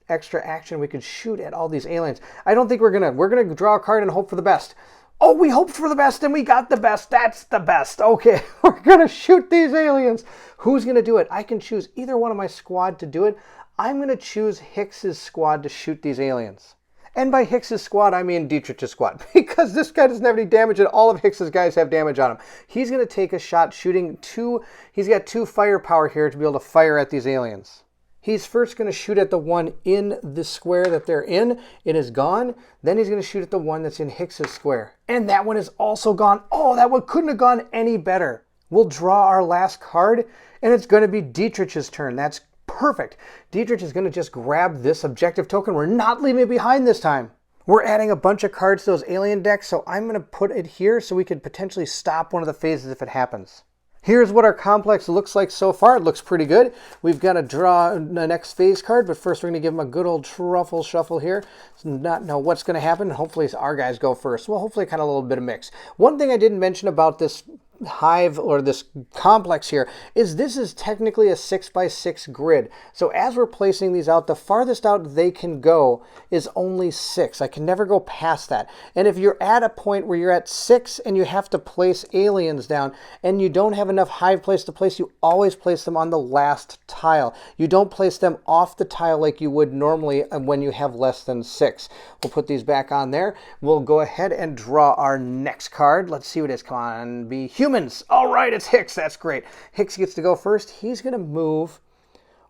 extra action. We could shoot at all these aliens. I don't think we're gonna draw a card and hope for the best. Oh, we hoped for the best and we got the best. That's the best. Okay, we're gonna shoot these aliens. Who's gonna do it? I can choose either one of my squad to do it. I'm gonna choose Hicks's squad to shoot these aliens. And by Hicks's squad, I mean Dietrich's squad, because this guy doesn't have any damage and all of Hicks's guys have damage on him. He's going to take a shot shooting 2. He's got 2 firepower here to be able to fire at these aliens. He's first going to shoot at the one in the square that they're in. It is gone. Then he's going to shoot at the one that's in Hicks's square. And that one is also gone. Oh, that one couldn't have gone any better. We'll draw our last card, and it's going to be Dietrich's turn. That's perfect. Dietrich is going to just grab this objective token. We're not leaving it behind this time. We're adding a bunch of cards to those alien decks, so I'm going to put it here so we could potentially stop one of the phases if it happens. Here's what our complex looks like so far. It looks pretty good. We've got to draw the next phase card, but first we're going to give them a good old truffle shuffle here. Not know what's going to happen. Hopefully our guys go first. Well, hopefully kind of a little bit of mix. One thing I didn't mention about this hive or this complex here is this is technically a 6x6 grid. So as we're placing these out, the farthest out they can go is only 6. I can never go past that. And if you're at a point where you're at 6 and you have to place aliens down and you don't have enough hive place to place, you always place them on the last tile. You don't place them off the tile like you would normally when you have less than 6. We'll put these back on there. We'll go ahead and draw our next card. Let's see what it is. Come on, be humans. All right, it's Hicks. That's great. Hicks gets to go first. He's going to move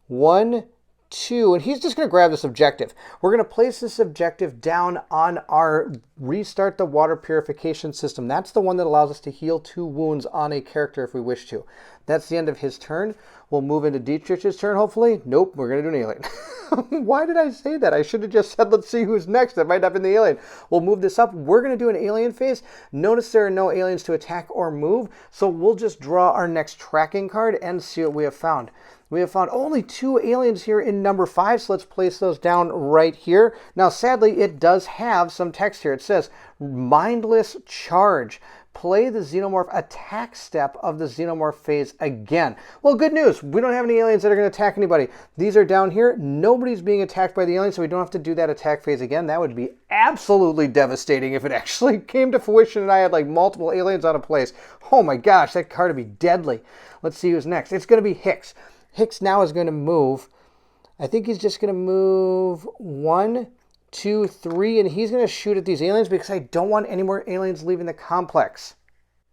1, 2, and he's just going to grab this objective. We're going to place this objective down on our restart the water purification system. That's the one that allows us to heal 2 wounds on a character if we wish to. That's the end of his turn. We'll move into Dietrich's turn, hopefully. Nope, we're going to do an alien. Why did I say that? I should have just said, let's see who's next. That might have been the alien. We'll move this up. We're going to do an alien phase. Notice there are no aliens to attack or move, so we'll just draw our next tracking card and see what we have found. We have found only 2 aliens here in number 5, so let's place those down right here. Now, sadly, it does have some text here. It says, mindless charge. Play the xenomorph attack step of the xenomorph phase again. Well, good news. We don't have any aliens that are going to attack anybody. These are down here. Nobody's being attacked by the aliens, so we don't have to do that attack phase again. That would be absolutely devastating if it actually came to fruition and I had like multiple aliens on a place. Oh my gosh, that card would be deadly. Let's see who's next. It's going to be Hicks. Hicks now is going to move. I think he's just going to move 1, 2, 3, and he's going to shoot at these aliens because I don't want any more aliens leaving the complex.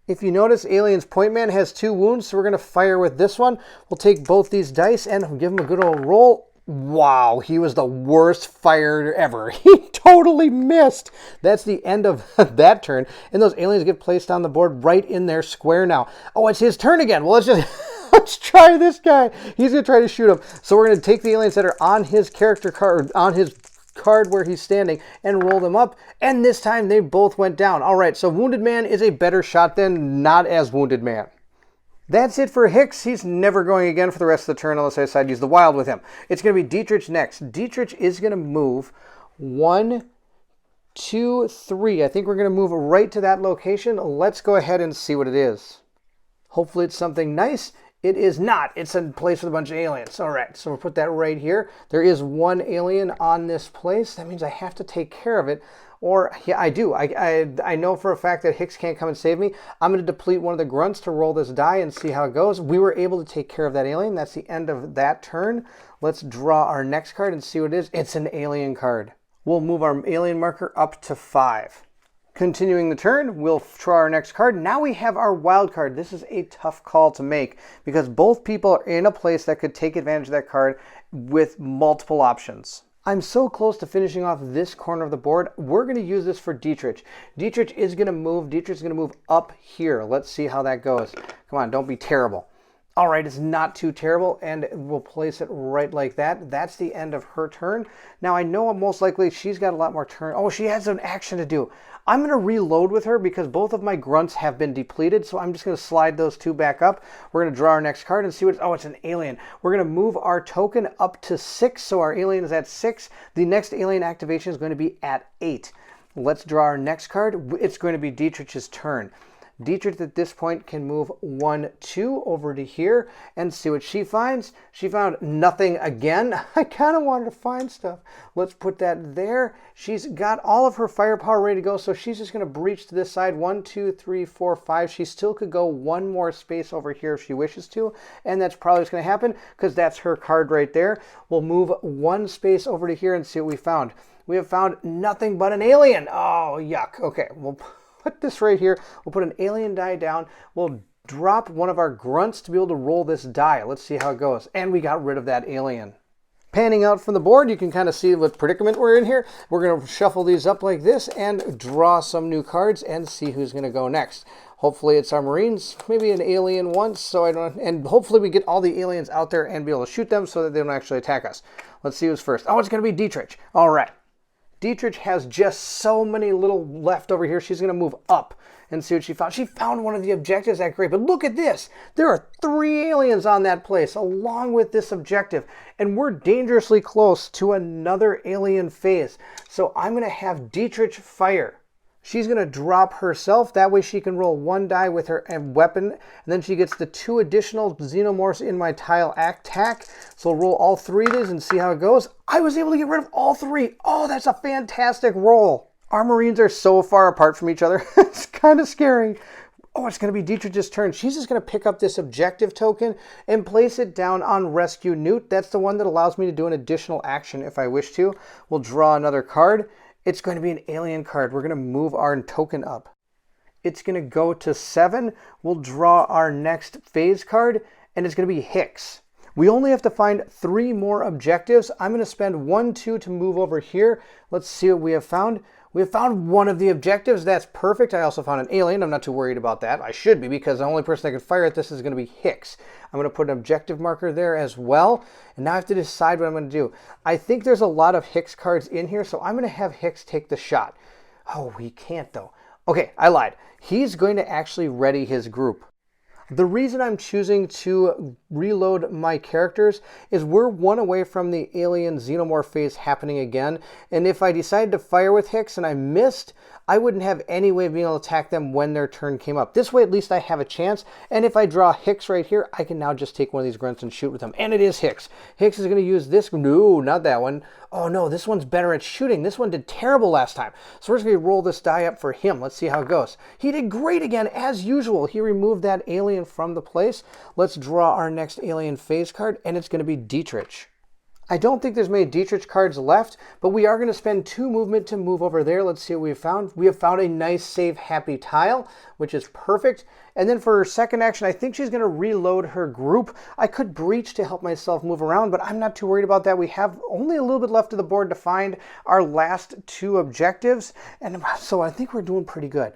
If you notice, Alien's point man has 2 wounds, so we're going to fire with this one. We'll take both these dice and give him a good old roll. Wow, he was the worst fighter ever. He totally missed. That's the end of that turn, and those aliens get placed on the board right in their square now. Oh, it's his turn again. Well, let's just... Let's try this guy. He's going to try to shoot him. So we're going to take the aliens that are on his character card, on his card where he's standing, and roll them up. And this time they both went down. All right, so Wounded Man is a better shot than not as Wounded Man. That's it for Hicks. He's never going again for the rest of the turn unless I decide to use the wild with him. It's going to be Dietrich next. Dietrich is going to move 1, 2, 3. I think we're going to move right to that location. Let's go ahead and see what it is. Hopefully it's something nice. It is not. It's a place with a bunch of aliens. All right, so we'll put that right here. There is 1 alien on this place. That means I have to take care of it. Or, yeah, I do. I know for a fact that Hicks can't come and save me. I'm going to deplete one of the grunts to roll this die and see how it goes. We were able to take care of that alien. That's the end of that turn. Let's draw our next card and see what it is. It's an alien card. We'll move our alien marker up to 5. Continuing the turn, we'll draw our next card. Now we have our wild card. This is a tough call to make because both people are in a place that could take advantage of that card with multiple options. I'm so close to finishing off this corner of the board. We're going to use this for Dietrich. Dietrich is going to move. Dietrich's going to move up here. Let's see how that goes. Come on, don't be terrible. All right, it's not too terrible, and we'll place it right like that. That's the end of her turn. Now, I know most likely she's got a lot more turn. Oh, she has an action to do. I'm going to reload with her because both of my grunts have been depleted, so I'm just going to slide those 2 back up. We're going to draw our next card and see what... Oh, it's an alien. We're going to move our token up to 6, so our alien is at 6. The next alien activation is going to be at 8. Let's draw our next card. It's going to be Dietrich's turn. Dietrich at this point can move 1, 2 over to here and see what she finds. She found nothing again. I kind of wanted to find stuff. Let's put that there. She's got all of her firepower ready to go, so she's just going to breach to this side. 1, 2, 3, 4, 5. She still could go 1 more space over here if she wishes to, and that's probably what's going to happen because that's her card right there. We'll move 1 space over to here and see what we found. We have found nothing but an alien. Oh, yuck. Okay, we'll put this right here. We'll put an alien die down. We'll drop one of our grunts to be able to roll this die. Let's see how it goes. And we got rid of that alien. Panning out from the board, you can kind of see what predicament we're in here. We're going to shuffle these up like this and draw some new cards and see who's going to go next. Hopefully it's our Marines, maybe an alien once, so I don't, and hopefully we get all the aliens out there and be able to shoot them so that they don't actually attack us. Let's see who's first. Oh, it's going to be Dietrich. All right. Dietrich has just so many little left over here. She's going to move up and see what she found. She found one of the objectives. That's great. But look at this. There are 3 aliens on that place along with this objective. And we're dangerously close to another alien phase. So I'm going to have Dietrich fire. She's going to drop herself. That way she can roll 1 die with her weapon. And then she gets the 2 additional xenomorphs in my tile attack. So we'll roll all 3 of these and see how it goes. I was able to get rid of all 3. Oh, that's a fantastic roll. Our Marines are so far apart from each other. It's kind of scary. Oh, it's going to be Dietrich's turn. She's just going to pick up this objective token and place it down on Rescue Newt. That's the one that allows me to do an additional action if I wish to. We'll draw another card. It's going to be an alien card. We're going to move our token up. It's going to go to 7. We'll draw our next phase card, and it's going to be Hicks. We only have to find 3 more objectives. I'm going to spend 1, 2 to move over here. Let's see what we have found. We have found one of the objectives. That's perfect. I also found an alien. I'm not too worried about that. I should be, because the only person that can fire at this is going to be Hicks. I'm going to put an objective marker there as well. And now I have to decide what I'm going to do. I think there's a lot of Hicks cards in here, so I'm going to have Hicks take the shot. Oh, he can't though. Okay, I lied. He's going to actually ready his group. The reason I'm choosing to reload my characters is we're 1 away from the alien xenomorph phase happening again. And if I decided to fire with Hicks and I missed, I wouldn't have any way of being able to attack them when their turn came up. This way, at least I have a chance. And if I draw Hicks right here, I can now just take one of these grunts and shoot with them. And it is Hicks. Hicks is going to use this. No, not that one. Oh no, this one's better at shooting. This one did terrible last time. So we're just going to roll this die up for him. Let's see how it goes. He did great again, as usual. He removed that alien from the place. Let's draw our next alien phase card, and it's going to be Dietrich. I don't think there's many Dietrich cards left, but we are going to spend 2 movement to move over there. Let's see what we've found. We have found a nice, safe, happy tile, which is perfect. And then for her second action, I think she's going to reload her group. I could breach to help myself move around, but I'm not too worried about that. We have only a little bit left of the board to find our last 2 objectives, and so I think we're doing pretty good.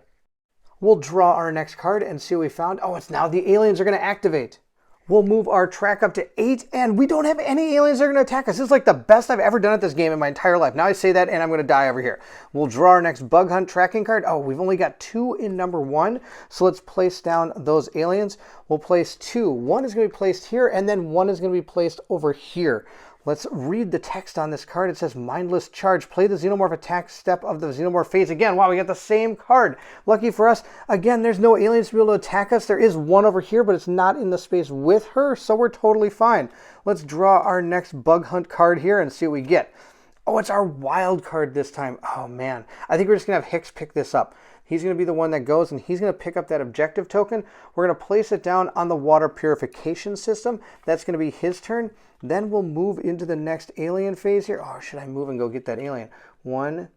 We'll draw our next card and see what we found. Oh, it's now the aliens are going to activate. We'll move our track up to 8, and we don't have any aliens that are going to attack us. This is like the best I've ever done at this game in my entire life. Now I say that, and I'm going to die over here. We'll draw our next bug hunt tracking card. Oh, we've only got 2 in number 1, so let's place down those aliens. We'll place 2. 1 is going to be placed here, and then 1 is going to be placed over here. Let's read the text on this card. It says, Mindless Charge. Play the Xenomorph attack step of the Xenomorph phase again. Wow, we got the same card. Lucky for us. Again, there's no aliens to be able to attack us. There is one over here, but it's not in the space with her, so we're totally fine. Let's draw our next bug hunt card here and see what we get. Oh, it's our wild card this time. Oh, man. I think we're just going to have Hicks pick this up. He's going to be the one that goes, and he's going to pick up that objective token. We're going to place it down on the water purification system. That's going to be his turn. Then we'll move into the next alien phase here. Oh, should I move and go get that alien? 1.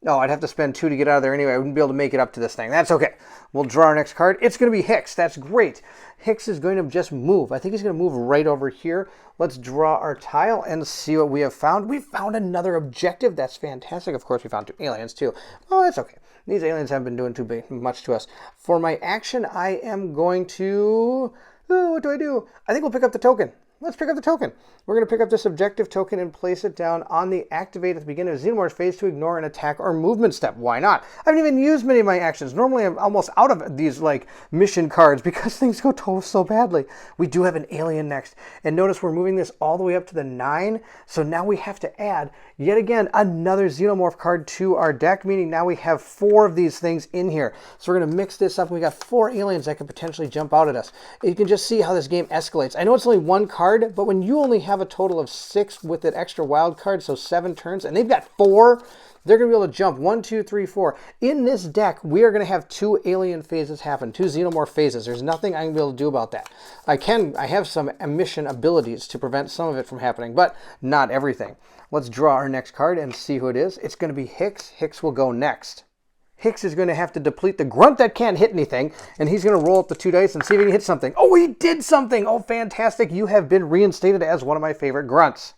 No, I'd have to spend 2 to get out of there anyway. I wouldn't be able to make it up to this thing. That's okay. We'll draw our next card. It's going to be Hicks. That's great. Hicks is going to just move. I think he's going to move right over here. Let's draw our tile and see what we have found. We found another objective. That's fantastic. Of course, we found 2 aliens too. Oh, that's okay. These aliens haven't been doing too much to us. For my action, I am going to... Oh, what do? I think we'll pick up the token. Let's pick up the token. We're going to pick up this objective token and place it down on the activate at the beginning of Xenomorph's phase to ignore an attack or movement step. Why not? I haven't even used many of my actions. Normally I'm almost out of these like mission cards because things go so badly. We do have an alien next. And notice we're moving this all the way up to the 9. So now we have to add yet again another Xenomorph card to our deck, meaning now we have 4 of these things in here. So we're going to mix this up. We got 4 aliens that could potentially jump out at us. You can just see how this game escalates. I know it's only 1 card, but when you only have a total of 6 with an extra wild card, so 7 turns, and they've got 4, they're going to be able to jump 1, 2, 3, 4. In this deck, we are going to have 2 alien phases happen, 2 xenomorph phases. There's nothing I'm going to be able to do about that. I have some emission abilities to prevent some of it from happening, but not everything. Let's draw our next card and see who it is. It's going to be Hicks. Hicks will go next. Hicks is going to have to deplete the grunt that can't hit anything, and he's going to roll up the 2 dice and see if he can hit something. Oh, he did something! Oh, fantastic. You have been reinstated as one of my favorite grunts.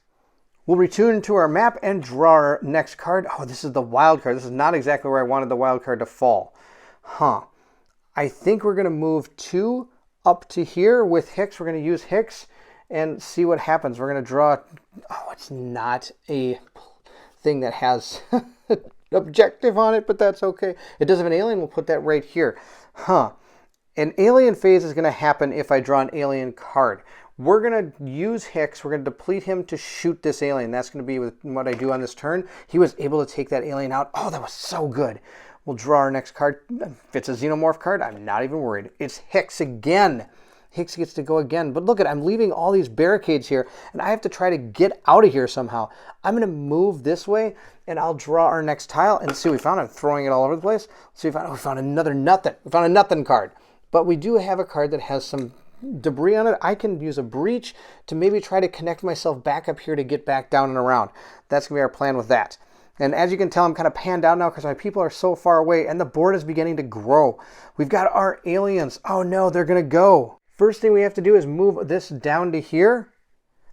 We'll return to our map and draw our next card. Oh, this is the wild card. This is not exactly where I wanted the wild card to fall. I think we're going to move 2 up to here with Hicks. We're going to use Hicks and see what happens. We're going to draw... Oh, it's not a thing that has... objective on it, but that's okay. It does have an alien. We'll put that right here. An alien phase is going to happen if I draw an alien card. We're going to use Hicks. We're going to deplete him to shoot this alien. That's going to be with what I do on this turn. He was able to take that alien out. Oh, that was so good. We'll draw our next card. If it's a Xenomorph card, I'm not even worried. It's Hicks again. Hicks gets to go again. But look at, I'm leaving all these barricades here, and I have to try to get out of here somehow. I'm going to move this way, and I'll draw our next tile and see what we found. I'm throwing it all over the place. See, we found another nothing. We found a nothing card. But we do have a card that has some debris on it. I can use a breach to maybe try to connect myself back up here to get back down and around. That's going to be our plan with that. And as you can tell, I'm kind of panned out now because my people are so far away and the board is beginning to grow. We've got our aliens. Oh no, they're going to go. First thing we have to do is move this down to here.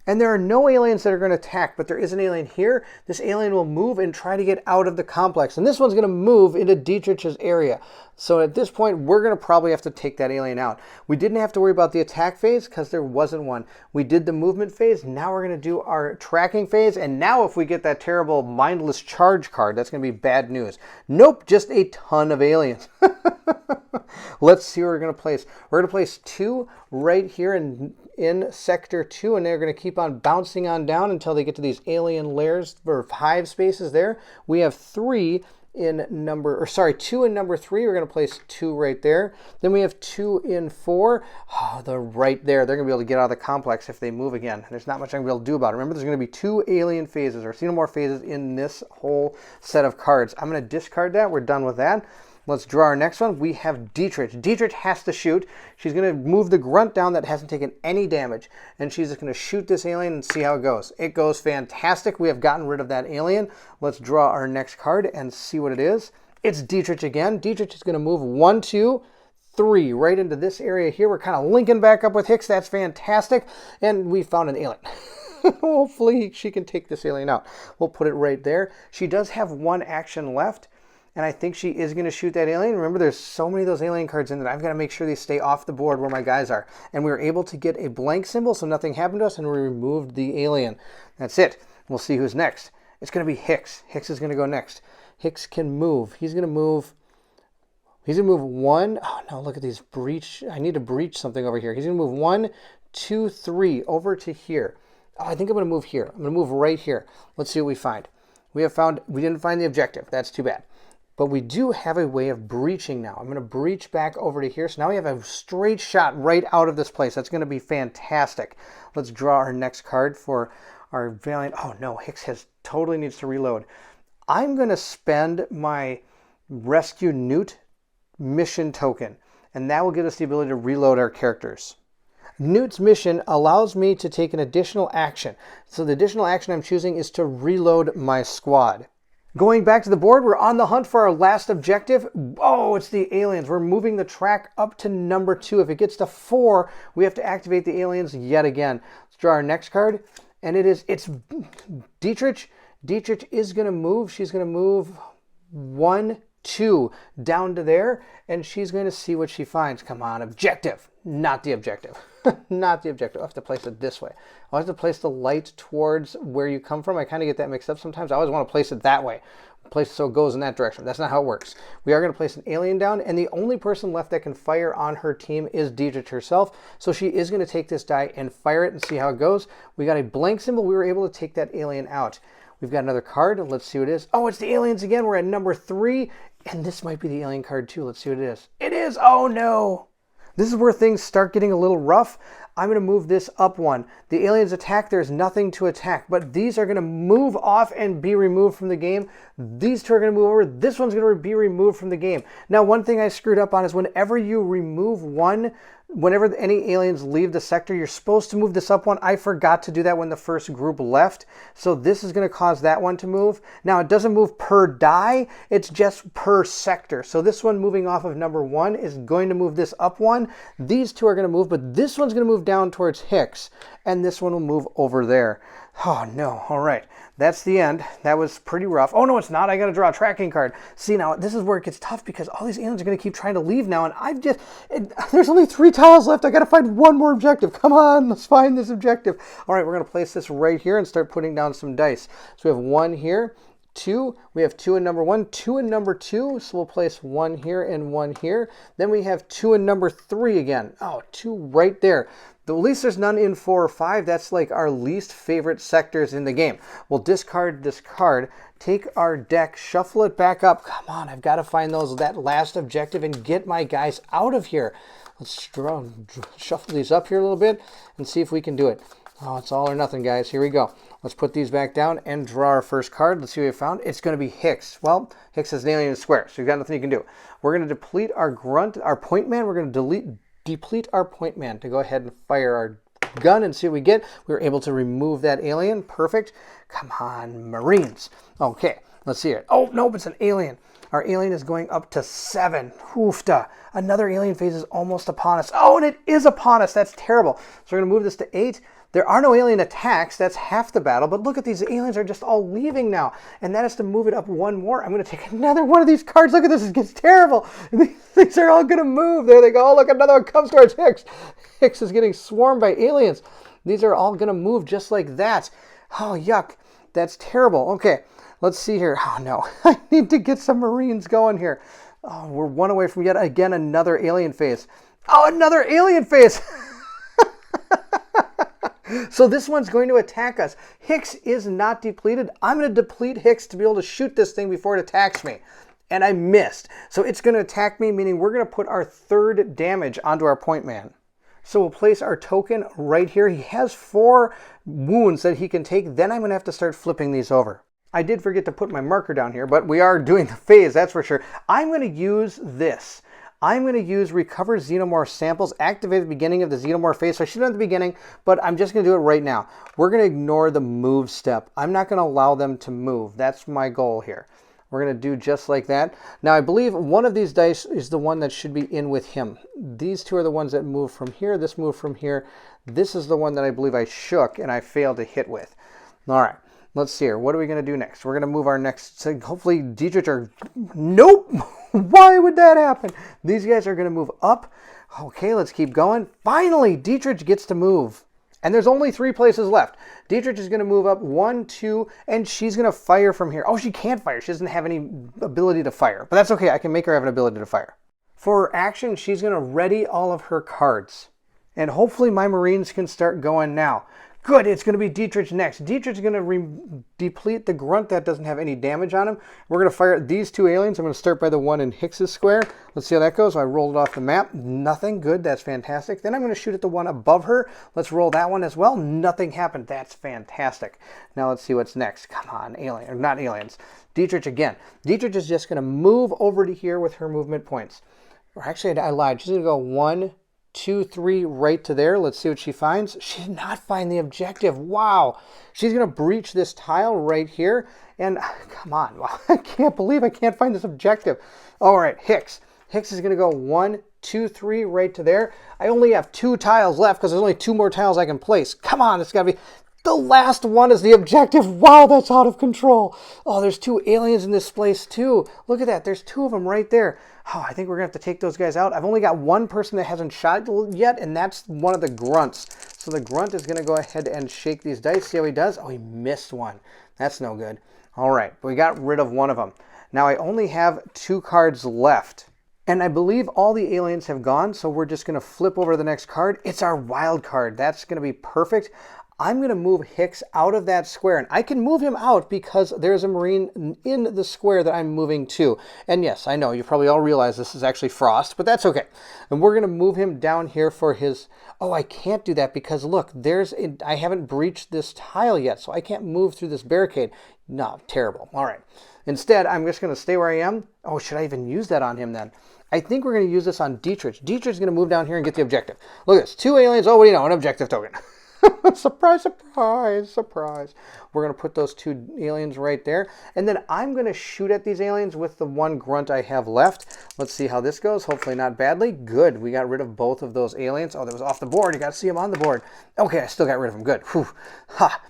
And there are no aliens that are going to attack, but there is an alien here. This alien will move and try to get out of the complex. And this one's going to move into Dietrich's area. So at this point, we're going to probably have to take that alien out. We didn't have to worry about the attack phase because there wasn't one. We did the movement phase. Now we're going to do our tracking phase. And now if we get that terrible mindless charge card, that's going to be bad news. Nope, just a ton of aliens. Let's see where we're going to place. We're going to place 2 right here in sector 2, and they're going to keep on bouncing on down until they get to these alien layers or hive spaces there. We have 2 in number 3. We're going to place 2 right there. Then we have 2 in 4. Oh, they're right there. They're going to be able to get out of the complex if they move again. There's not much I'm going to be able to do about it. Remember, there's going to be 2 alien phases or xenomorph phases in this whole set of cards. I'm going to discard that. We're done with that. Let's draw our next one. We have Dietrich. Dietrich has to shoot. She's going to move the grunt down that hasn't taken any damage. And she's just going to shoot this alien and see how it goes. It goes fantastic. We have gotten rid of that alien. Let's draw our next card and see what it is. It's Dietrich again. Dietrich is going to move 1, 2, 3 right into this area here. We're kind of linking back up with Hicks. That's fantastic. And we found an alien. Hopefully she can take this alien out. We'll put it right there. She does have 1 action left. And I think she is going to shoot that alien. Remember, there's so many of those alien cards in that I've got to make sure they stay off the board where my guys are. And we were able to get a blank symbol, so nothing happened to us, and we removed the alien. That's it. We'll see who's next. It's going to be Hicks. Hicks is going to go next. Hicks can move. He's going to move 1. Oh, no, look at these breach. I need to breach something over here. He's going to move 1, 2, 3 over to here. Oh, I think I'm going to move here. I'm going to move right here. Let's see what we find. We didn't find the objective. That's too bad. But we do have a way of breaching now. I'm going to breach back over to here. So now we have a straight shot right out of this place. That's going to be fantastic. Let's draw our next card for our Valiant. Oh no, Hicks totally needs to reload. I'm going to spend my Rescue Newt mission token. And that will give us the ability to reload our characters. Newt's mission allows me to take an additional action. So the additional action I'm choosing is to reload my squad. Going back to the board, we're on the hunt for our last objective. Oh, it's the aliens. We're moving the track up to number 2. If it gets to 4, we have to activate the aliens yet again. Let's draw our next card. And it's Dietrich. Dietrich is going to move. She's going to move 1, 2 down to there. And she's going to see what she finds. Come on, objective. Not the objective. Not the objective. I have to place it this way. I have to place the light towards where you come from. I kind of get that mixed up sometimes. I always want to place it that way. Place it so it goes in that direction. That's not how it works. We are going to place an alien down, and the only person left that can fire on her team is Dietrich herself. So she is going to take this die and fire it and see how it goes. We got a blank symbol. We were able to take that alien out. We've got another card. Let's see what it is. Oh, it's the aliens again. We're at number 3, and this might be the alien card too. Let's see what it is. It is. Oh, no. This is where things start getting a little rough. I'm going to move this up 1. The aliens attack. There's nothing to attack, but these are going to move off and be removed from the game. These 2 are going to move over. This one's going to be removed from the game. Now, one thing I screwed up on is whenever you remove one, whenever any aliens leave the sector, you're supposed to move this up 1. I forgot to do that when the first group left. So this is going to cause that one to move. Now, it doesn't move per die. It's just per sector. So this one moving off of number 1 is going to move this up 1. These 2 are going to move, but this one's going to move down towards Hicks. And this one will move over there. Oh, no. All right. That's the end. That was pretty rough. Oh, no, it's not. I got to draw a tracking card. See, now, this is where it gets tough because all these aliens are going to keep trying to leave now, and there's only 3 tiles left. I got to find 1 more objective. Come on, let's find this objective. All right, we're going to place this right here and start putting down some dice. So we have 1 here, 2. We have 2 in number 1, 2 in number 2. So we'll place 1 here and 1 here. Then we have 2 in number 3 again. Oh, 2 right there. Though at least there's none in 4 or 5. That's like our least favorite sectors in the game. We'll discard this card, take our deck, shuffle it back up. Come on, I've got to find that last objective and get my guys out of here. Let's shuffle these up here a little bit and see if we can do it. Oh, it's all or nothing, guys. Here we go. Let's put these back down and draw our first card. Let's see what we found. It's going to be Hicks. Well, Hicks is an alien in a square, so you've got nothing you can do. We're going to deplete our grunt, our point man. We're going to deplete our point man to go ahead and fire our gun and see what we get. We were able to remove that alien. Perfect. Come on, Marines. Okay, let's see it. Oh, nope, it's an alien. Our alien is going up to 7. Hoofda. Another alien phase is almost upon us. Oh, and it is upon us. That's terrible. So we're going to move this to 8. There are no alien attacks. That's half the battle. But look at these aliens are just all leaving now. And that is to move it up 1 more. I'm going to take another one of these cards. Look at this. It gets terrible. These are all going to move. There they go. Oh, look, another one comes towards Hicks. Hicks is getting swarmed by aliens. These are all going to move just like that. Oh, yuck. That's terrible. Okay, let's see here. Oh, no. I need to get some Marines going here. Oh, we're 1 away from yet again another alien phase. Oh, another alien phase. So this one's going to attack us. Hicks is not depleted. I'm going to deplete Hicks to be able to shoot this thing before it attacks me. And I missed. So it's going to attack me, meaning we're going to put our 3rd damage onto our point man. So we'll place our token right here. He has 4 wounds that he can take. Then I'm going to have to start flipping these over. I did forget to put my marker down here, but we are doing the phase, that's for sure. I'm going to use this. I'm going to use Recover Xenomorph Samples, activate at the beginning of the Xenomorph phase. So I should have at the beginning, but I'm just going to do it right now. We're going to ignore the move step. I'm not going to allow them to move. That's my goal here. We're going to do just like that. Now, I believe one of these dice is the one that should be in with him. These 2 are the ones that move from here. This moved from here. This is the one that I believe I shook and I failed to hit with. All right. Let's see here. What are we going to do next? We're going to move our next... So hopefully Dietrich are... Nope! Why would that happen? These guys are going to move up. Okay, let's keep going. Finally, Dietrich gets to move. And there's only 3 places left. Dietrich is going to move up 1, 2, and she's going to fire from here. Oh, she can't fire. She doesn't have any ability to fire. But that's okay. I can make her have an ability to fire. For her action, she's going to ready all of her cards. And hopefully my Marines can start going now. Good, it's going to be Dietrich next. Dietrich's going to deplete the grunt that doesn't have any damage on him. We're going to fire at these 2 aliens. I'm going to start by the one in Hicks's square. Let's see how that goes. I rolled it off the map. Nothing. Good, that's fantastic. Then I'm going to shoot at the one above her. Let's roll that one as well. Nothing happened. That's fantastic. Now let's see what's next. Come on, alien, or not aliens. Dietrich again. Dietrich is just going to move over to here with her movement points. Or actually, I lied. She's going to go 1, 2, 3, right to there. Let's see what she finds. She did not find the objective. Wow. She's going to breach this tile right here. And come on. Wow. I can't believe I can't find this objective. All right, Hicks. Hicks is going to go 1, 2, 3, right to there. I only have 2 tiles left because there's only 2 more tiles I can place. Come on. It's got to be... The last one is the objective. Wow, that's out of control. Oh, there's 2 aliens in this place too. Look at that. There's 2 of them right there. Oh, I think we're going to have to take those guys out. I've only got 1 person that hasn't shot yet, and that's one of the grunts. So the grunt is going to go ahead and shake these dice. See how he does? Oh, he missed one. That's no good. All right, but we got rid of one of them. Now I only have 2 cards left. And I believe all the aliens have gone, so we're just going to flip over to the next card. It's our wild card. That's going to be perfect. I'm going to move Hicks out of that square, and I can move him out because there's a Marine in the square that I'm moving to. And yes, I know, you probably all realize this is actually Frost, but that's okay. And we're going to move him down here for his... Oh, I can't do that because look, I haven't breached this tile yet, so I can't move through this barricade. No, terrible. All right. Instead, I'm just going to stay where I am. Oh, should I even use that on him then? I think we're going to use this on Dietrich. Dietrich's going to move down here and get the objective. Look at this. 2 aliens. Oh, what do you know? An objective token. Surprise, surprise, surprise. We're going to put those 2 aliens right there. And then I'm going to shoot at these aliens with the 1 grunt I have left. Let's see how this goes. Hopefully not badly. Good. We got rid of both of those aliens. Oh, that was off the board. You got to see them on the board. Okay, I still got rid of them. Good. Whew. Ha.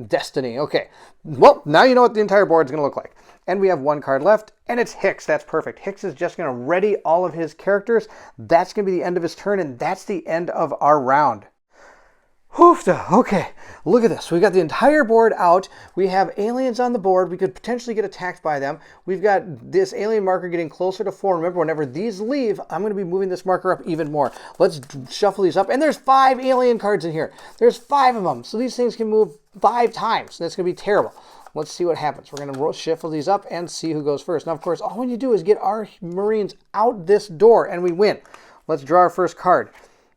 Destiny. Okay. Well, now you know what the entire board is going to look like. And we have 1 card left, and it's Hicks. That's perfect. Hicks is just going to ready all of his characters. That's going to be the end of his turn, and that's the end of our round. Hoofda. Okay, look at this. We've got the entire board out. We have aliens on the board. We could potentially get attacked by them. We've got this alien marker getting closer to 4. Remember, whenever these leave, I'm going to be moving this marker up even more. Let's shuffle these up. And there's 5 alien cards in here. There's 5 of them. So these things can move 5 times. That's going to be terrible. Let's see what happens. We're going to shuffle these up and see who goes first. Now, of course, all we need to do is get our Marines out this door, and we win. Let's draw our first card.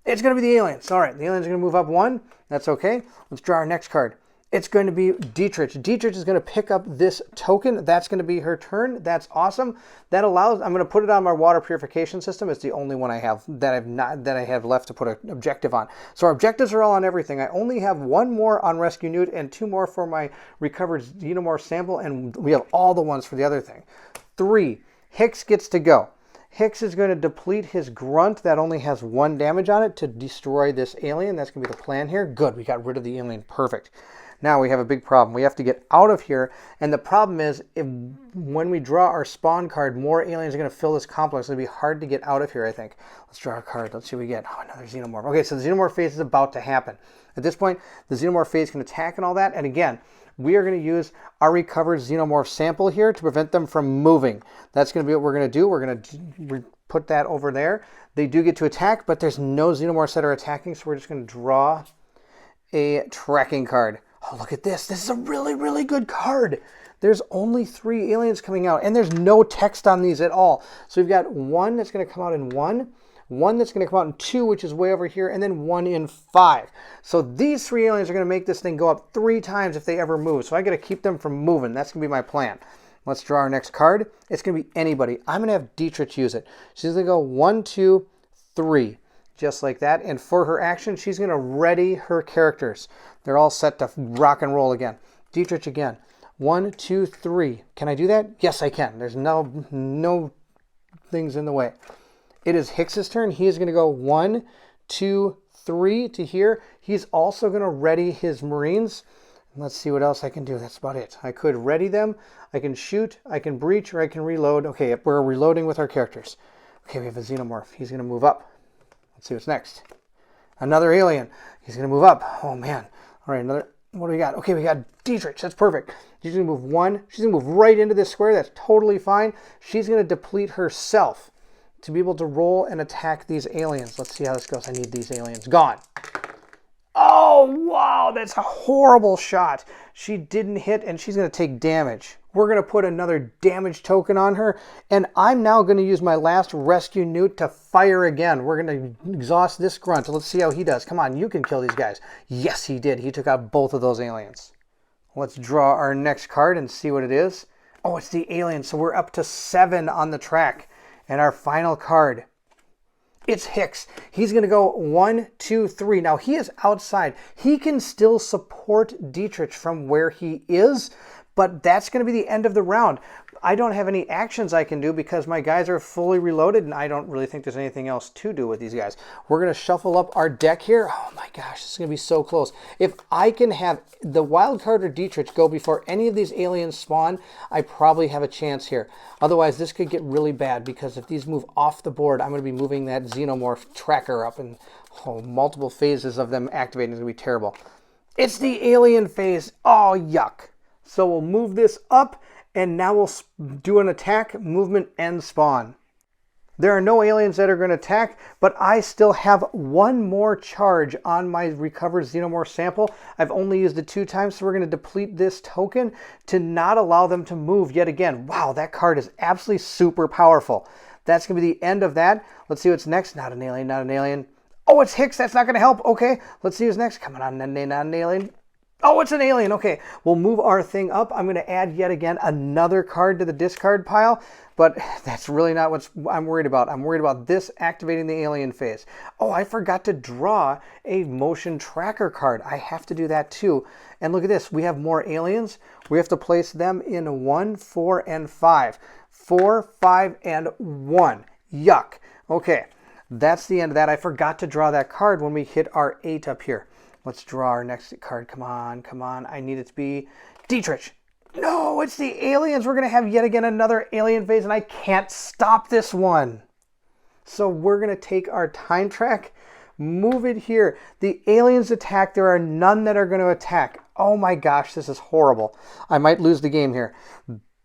It's going to be the aliens. All right, the aliens are going to move up 1. That's okay. Let's draw our next card. It's going to be Dietrich. Dietrich is going to pick up this token. That's going to be her turn. That's awesome. That allows, I'm going to put it on my water purification system. It's the only one I have that I have left to put an objective on. So our objectives are all on everything. I only have 1 more on rescue newt and 2 more for my recovered xenomorph sample, and we have all the ones for the other thing. 3. Hicks gets to go. Hicks is going to deplete his grunt that only has 1 damage on it to destroy this alien. That's going to be the plan here. Good, we got rid of the alien. Perfect. Now we have a big problem. We have to get out of here, and the problem is when we draw our spawn card, more aliens are going to fill this complex. It's going to be hard to get out of here, I think. Let's draw a card. Let's see what we get. Oh, another xenomorph. Okay, so the xenomorph phase is about to happen. At this point, the xenomorph phase can attack and all that, and again, we are going to use our recovered xenomorph sample here to prevent them from moving. That's going to be what we're going to do. We're going to put that over there. They do get to attack, but there's no xenomorphs that are attacking, so we're just going to draw a tracking card. Oh, look at this. This is a really, really good card. There's only 3 aliens coming out, and there's no text on these at all. So we've got 1 that's going to come out in 1, 1 that's going to come out in 2, which is way over here, and then 1 in 5. So these 3 aliens are going to make this thing go up 3 times if they ever move. So I got to keep them from moving. That's going to be my plan. Let's draw our next card. It's going to be anybody. I'm going to have Dietrich use it. She's going to go 1, 2, 3. Just like that. And for her action, she's going to ready her characters. They're all set to rock and roll again. Dietrich again. 1, 2, 3. Can I do that? Yes, I can. There's no things in the way. It is Hicks's turn. He is going to go 1, 2, 3 to here. He's also going to ready his Marines. Let's see what else I can do. That's about it. I could ready them. I can shoot. I can breach, or I can reload. Okay, we're reloading with our characters. Okay, we have a xenomorph. He's going to move up. Let's see what's next. Another alien. He's going to move up. Oh, man. All right, another. What do we got? Okay, we got Dietrich. That's perfect. She's going to move 1. She's going to move right into this square. That's totally fine. She's going to deplete herself to be able to roll and attack these aliens. Let's see how this goes. I need these aliens. Gone. Oh, wow. That's a horrible shot. She didn't hit, and she's going to take damage. We're going to put another damage token on her, and I'm now going to use my last rescue newt to fire again. We're going to exhaust this grunt. Let's see how he does. Come on, you can kill these guys. Yes, he did. He took out both of those aliens. Let's draw our next card and see what it is. Oh, it's the alien, so we're up to 7 on the track. And our final card, it's Hicks. He's going to go 1, 2, 3. Now, he is outside. He can still support Dietrich from where he is, but that's going to be the end of the round. I don't have any actions I can do because my guys are fully reloaded, and I don't really think there's anything else to do with these guys. We're going to shuffle up our deck here. Oh my gosh, this is going to be so close. If I can have the wild card or Dietrich go before any of these aliens spawn, I probably have a chance here. Otherwise, this could get really bad because if these move off the board, I'm going to be moving that xenomorph tracker up, and multiple phases of them activating is going to be terrible. It's the alien phase. Oh, yuck. So we'll move this up, and now we'll do an attack, movement, and spawn. There are no aliens that are going to attack, but I still have 1 more charge on my recovered xenomorph sample. I've only used it 2 times, so we're going to deplete this token to not allow them to move yet again. Wow, that card is absolutely super powerful. That's going to be the end of that. Let's see what's next. Not an alien, not an alien. Oh, it's Hicks. That's not going to help. Okay, let's see who's next. Come on, not an alien. Oh, it's an alien. Okay, we'll move our thing up. I'm going to add yet again another card to the discard pile, but that's really not what I'm worried about. I'm worried about this activating the alien phase. Oh, I forgot to draw a motion tracker card. I have to do that too. And look at this. We have more aliens. We have to place them in 1, 4, and 5. 4, 5, and 1. Yuck. Okay, that's the end of that. I forgot to draw that card when we hit our 8 up here. Let's draw our next card. Come on, come on. I need it to be Dietrich. No, it's the aliens. We're going to have yet again another alien phase, and I can't stop this one. So we're going to take our time track. Move it here. The aliens attack. There are none that are going to attack. Oh my gosh, this is horrible. I might lose the game here.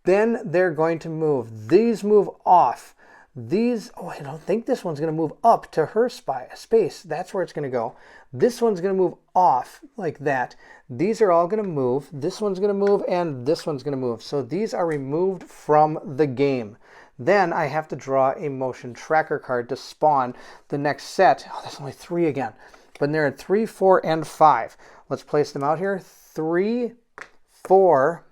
Then they're going to move. These move off. These, oh, I don't think this one's going to move up to her space. That's where it's going to go. This one's going to move off like that. These are all going to move. This one's going to move, and this one's going to move. So these are removed from the game. Then I have to draw a motion tracker card to spawn the next set. Oh, there's only 3 again. But they're at 3, 4, and 5. Let's place them out here. 3, 4,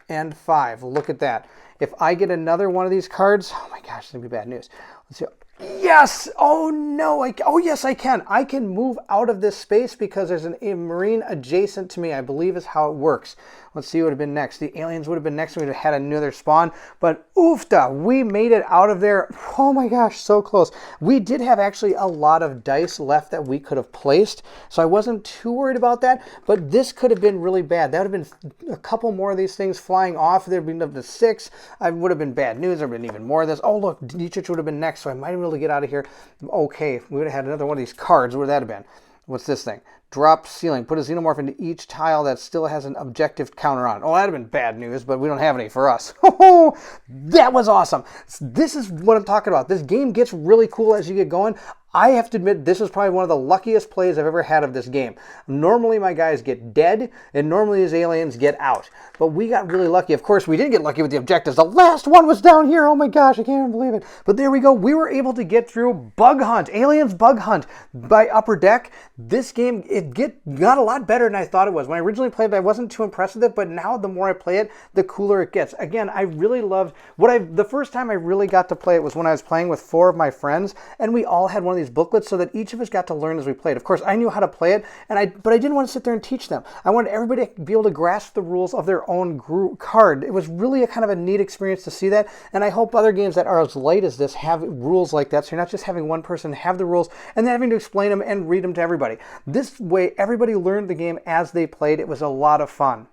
and 5. Look at that. If I get another one of these cards, oh my gosh, it's going to be bad news. Let's see. Yes! Oh no! Oh yes, I can. I can move out of this space because there's a marine adjacent to me, I believe is how it works. Let's see what would have been next. The aliens would have been next. We would have had another spawn. But oofta, we made it out of there. Oh my gosh, so close. We did have actually a lot of dice left that we could have placed. So I wasn't too worried about that. But this could have been really bad. That would have been a couple more of these things flying off. There would have been up to 6. I would have been bad news. There would have been even more of this. Oh look, Dietrich would have been next. So I might have been able to get out of here. Okay, we would have had another one of these cards. What would that have been? What's this thing? Drop ceiling. Put a xenomorph into each tile that still has an objective counter on. Oh, that would have been bad news, but we don't have any for us. Oh, that was awesome. This is what I'm talking about. This game gets really cool as you get going. I have to admit, this is probably one of the luckiest plays I've ever had of this game. Normally, my guys get dead, and normally his aliens get out. But we got really lucky. Of course, we didn't get lucky with the objectives. The last one was down here. Oh my gosh, I can't even believe it. But there we go. We were able to get through Bug Hunt, Aliens Bug Hunt by Upper Deck. This game, it got a lot better than I thought it was. When I originally played it, I wasn't too impressed with it, but now the more I play it, the cooler it gets. Again, I really loved the first time I really got to play it was when I was playing with 4 of my friends, and we all had one of these booklets so that each of us got to learn as we played. Of course, I knew how to play it, but I didn't want to sit there and teach them. I wanted everybody to be able to grasp the rules of their own card. It was really a kind of a neat experience to see that, and I hope other games that are as light as this have rules like that, so you're not just having one person have the rules and then having to explain them and read them to everybody. This way, everybody learned the game as they played. It was a lot of fun.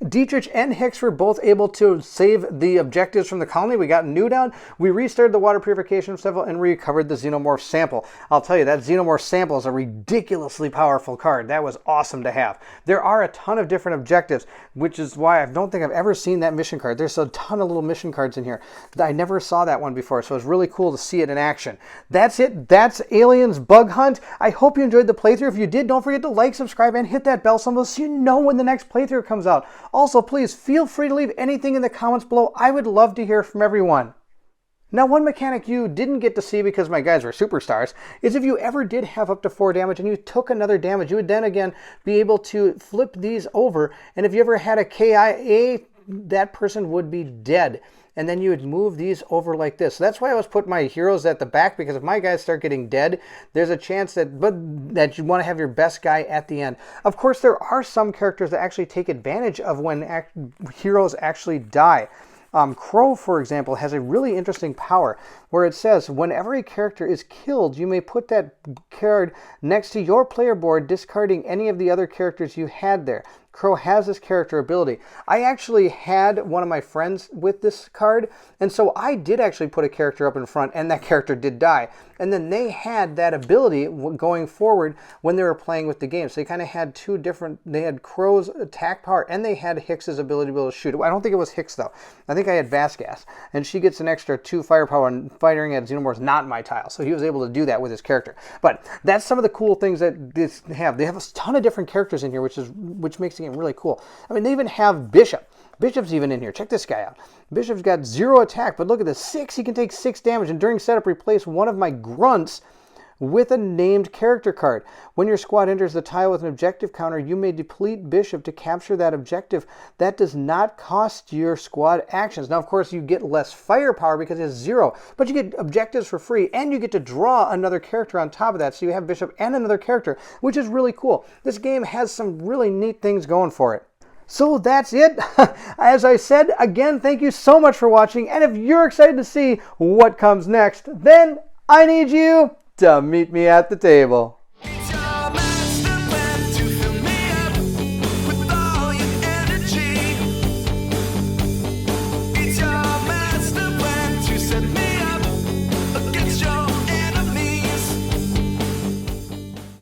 Dietrich and Hicks were both able to save the objectives from the colony. We got New down. We restarted the water purification sample and recovered the xenomorph sample. I'll tell you, that xenomorph sample is a ridiculously powerful card. That was awesome to have. There are a ton of different objectives, which is why I don't think I've ever seen that mission card. There's a ton of little mission cards in here. I never saw that one before, so it was really cool to see it in action. That's it. That's Aliens Bug Hunt. I hope you enjoyed the playthrough. If you did, don't forget to like, subscribe, and hit that bell symbol so you know when the next playthrough comes out. Also, please feel free to leave anything in the comments below. I would love to hear from everyone. Now, one mechanic you didn't get to see because my guys were superstars is if you ever did have up to 4 damage and you took another damage, you would then again be able to flip these over. And if you ever had a KIA, that person would be dead. And then you would move these over like this. So that's why I always put my heroes at the back, because if my guys start getting dead, there's a chance that you want to have your best guy at the end. Of course, there are some characters that actually take advantage of when heroes actually die. Crow, for example, has a really interesting power where it says whenever a character is killed, you may put that card next to your player board, discarding any of the other characters you had there. Crow has this character ability. I actually had one of my friends with this card, and so I did actually put a character up in front, and that character did die. And then they had that ability going forward when they were playing with the game. So they kind of had two different, they had Crow's attack power, and they had Hicks's ability to be able to shoot. I don't think it was Hicks, though. I think I had Vasquez, and she gets an extra 2 firepower, and firing at Xenomorphs not in my tile. So he was able to do that with his character. But that's some of the cool things that this have. They have a ton of different characters in here, which makes the game really cool. I mean, they even have Bishop. Bishop's even in here. Check this guy out. Bishop's got 0 attack, but look at this. 6, he can take 6 damage, and during setup, replace one of my grunts with a named character card. When your squad enters the tile with an objective counter, you may deplete Bishop to capture that objective. That does not cost your squad actions. Now, of course, you get less firepower because it's 0, but you get objectives for free, and you get to draw another character on top of that, so you have Bishop and another character, which is really cool. This game has some really neat things going for it. So that's it. As I said, again, thank you so much for watching, and if you're excited to see what comes next, then I need you to meet me at the table.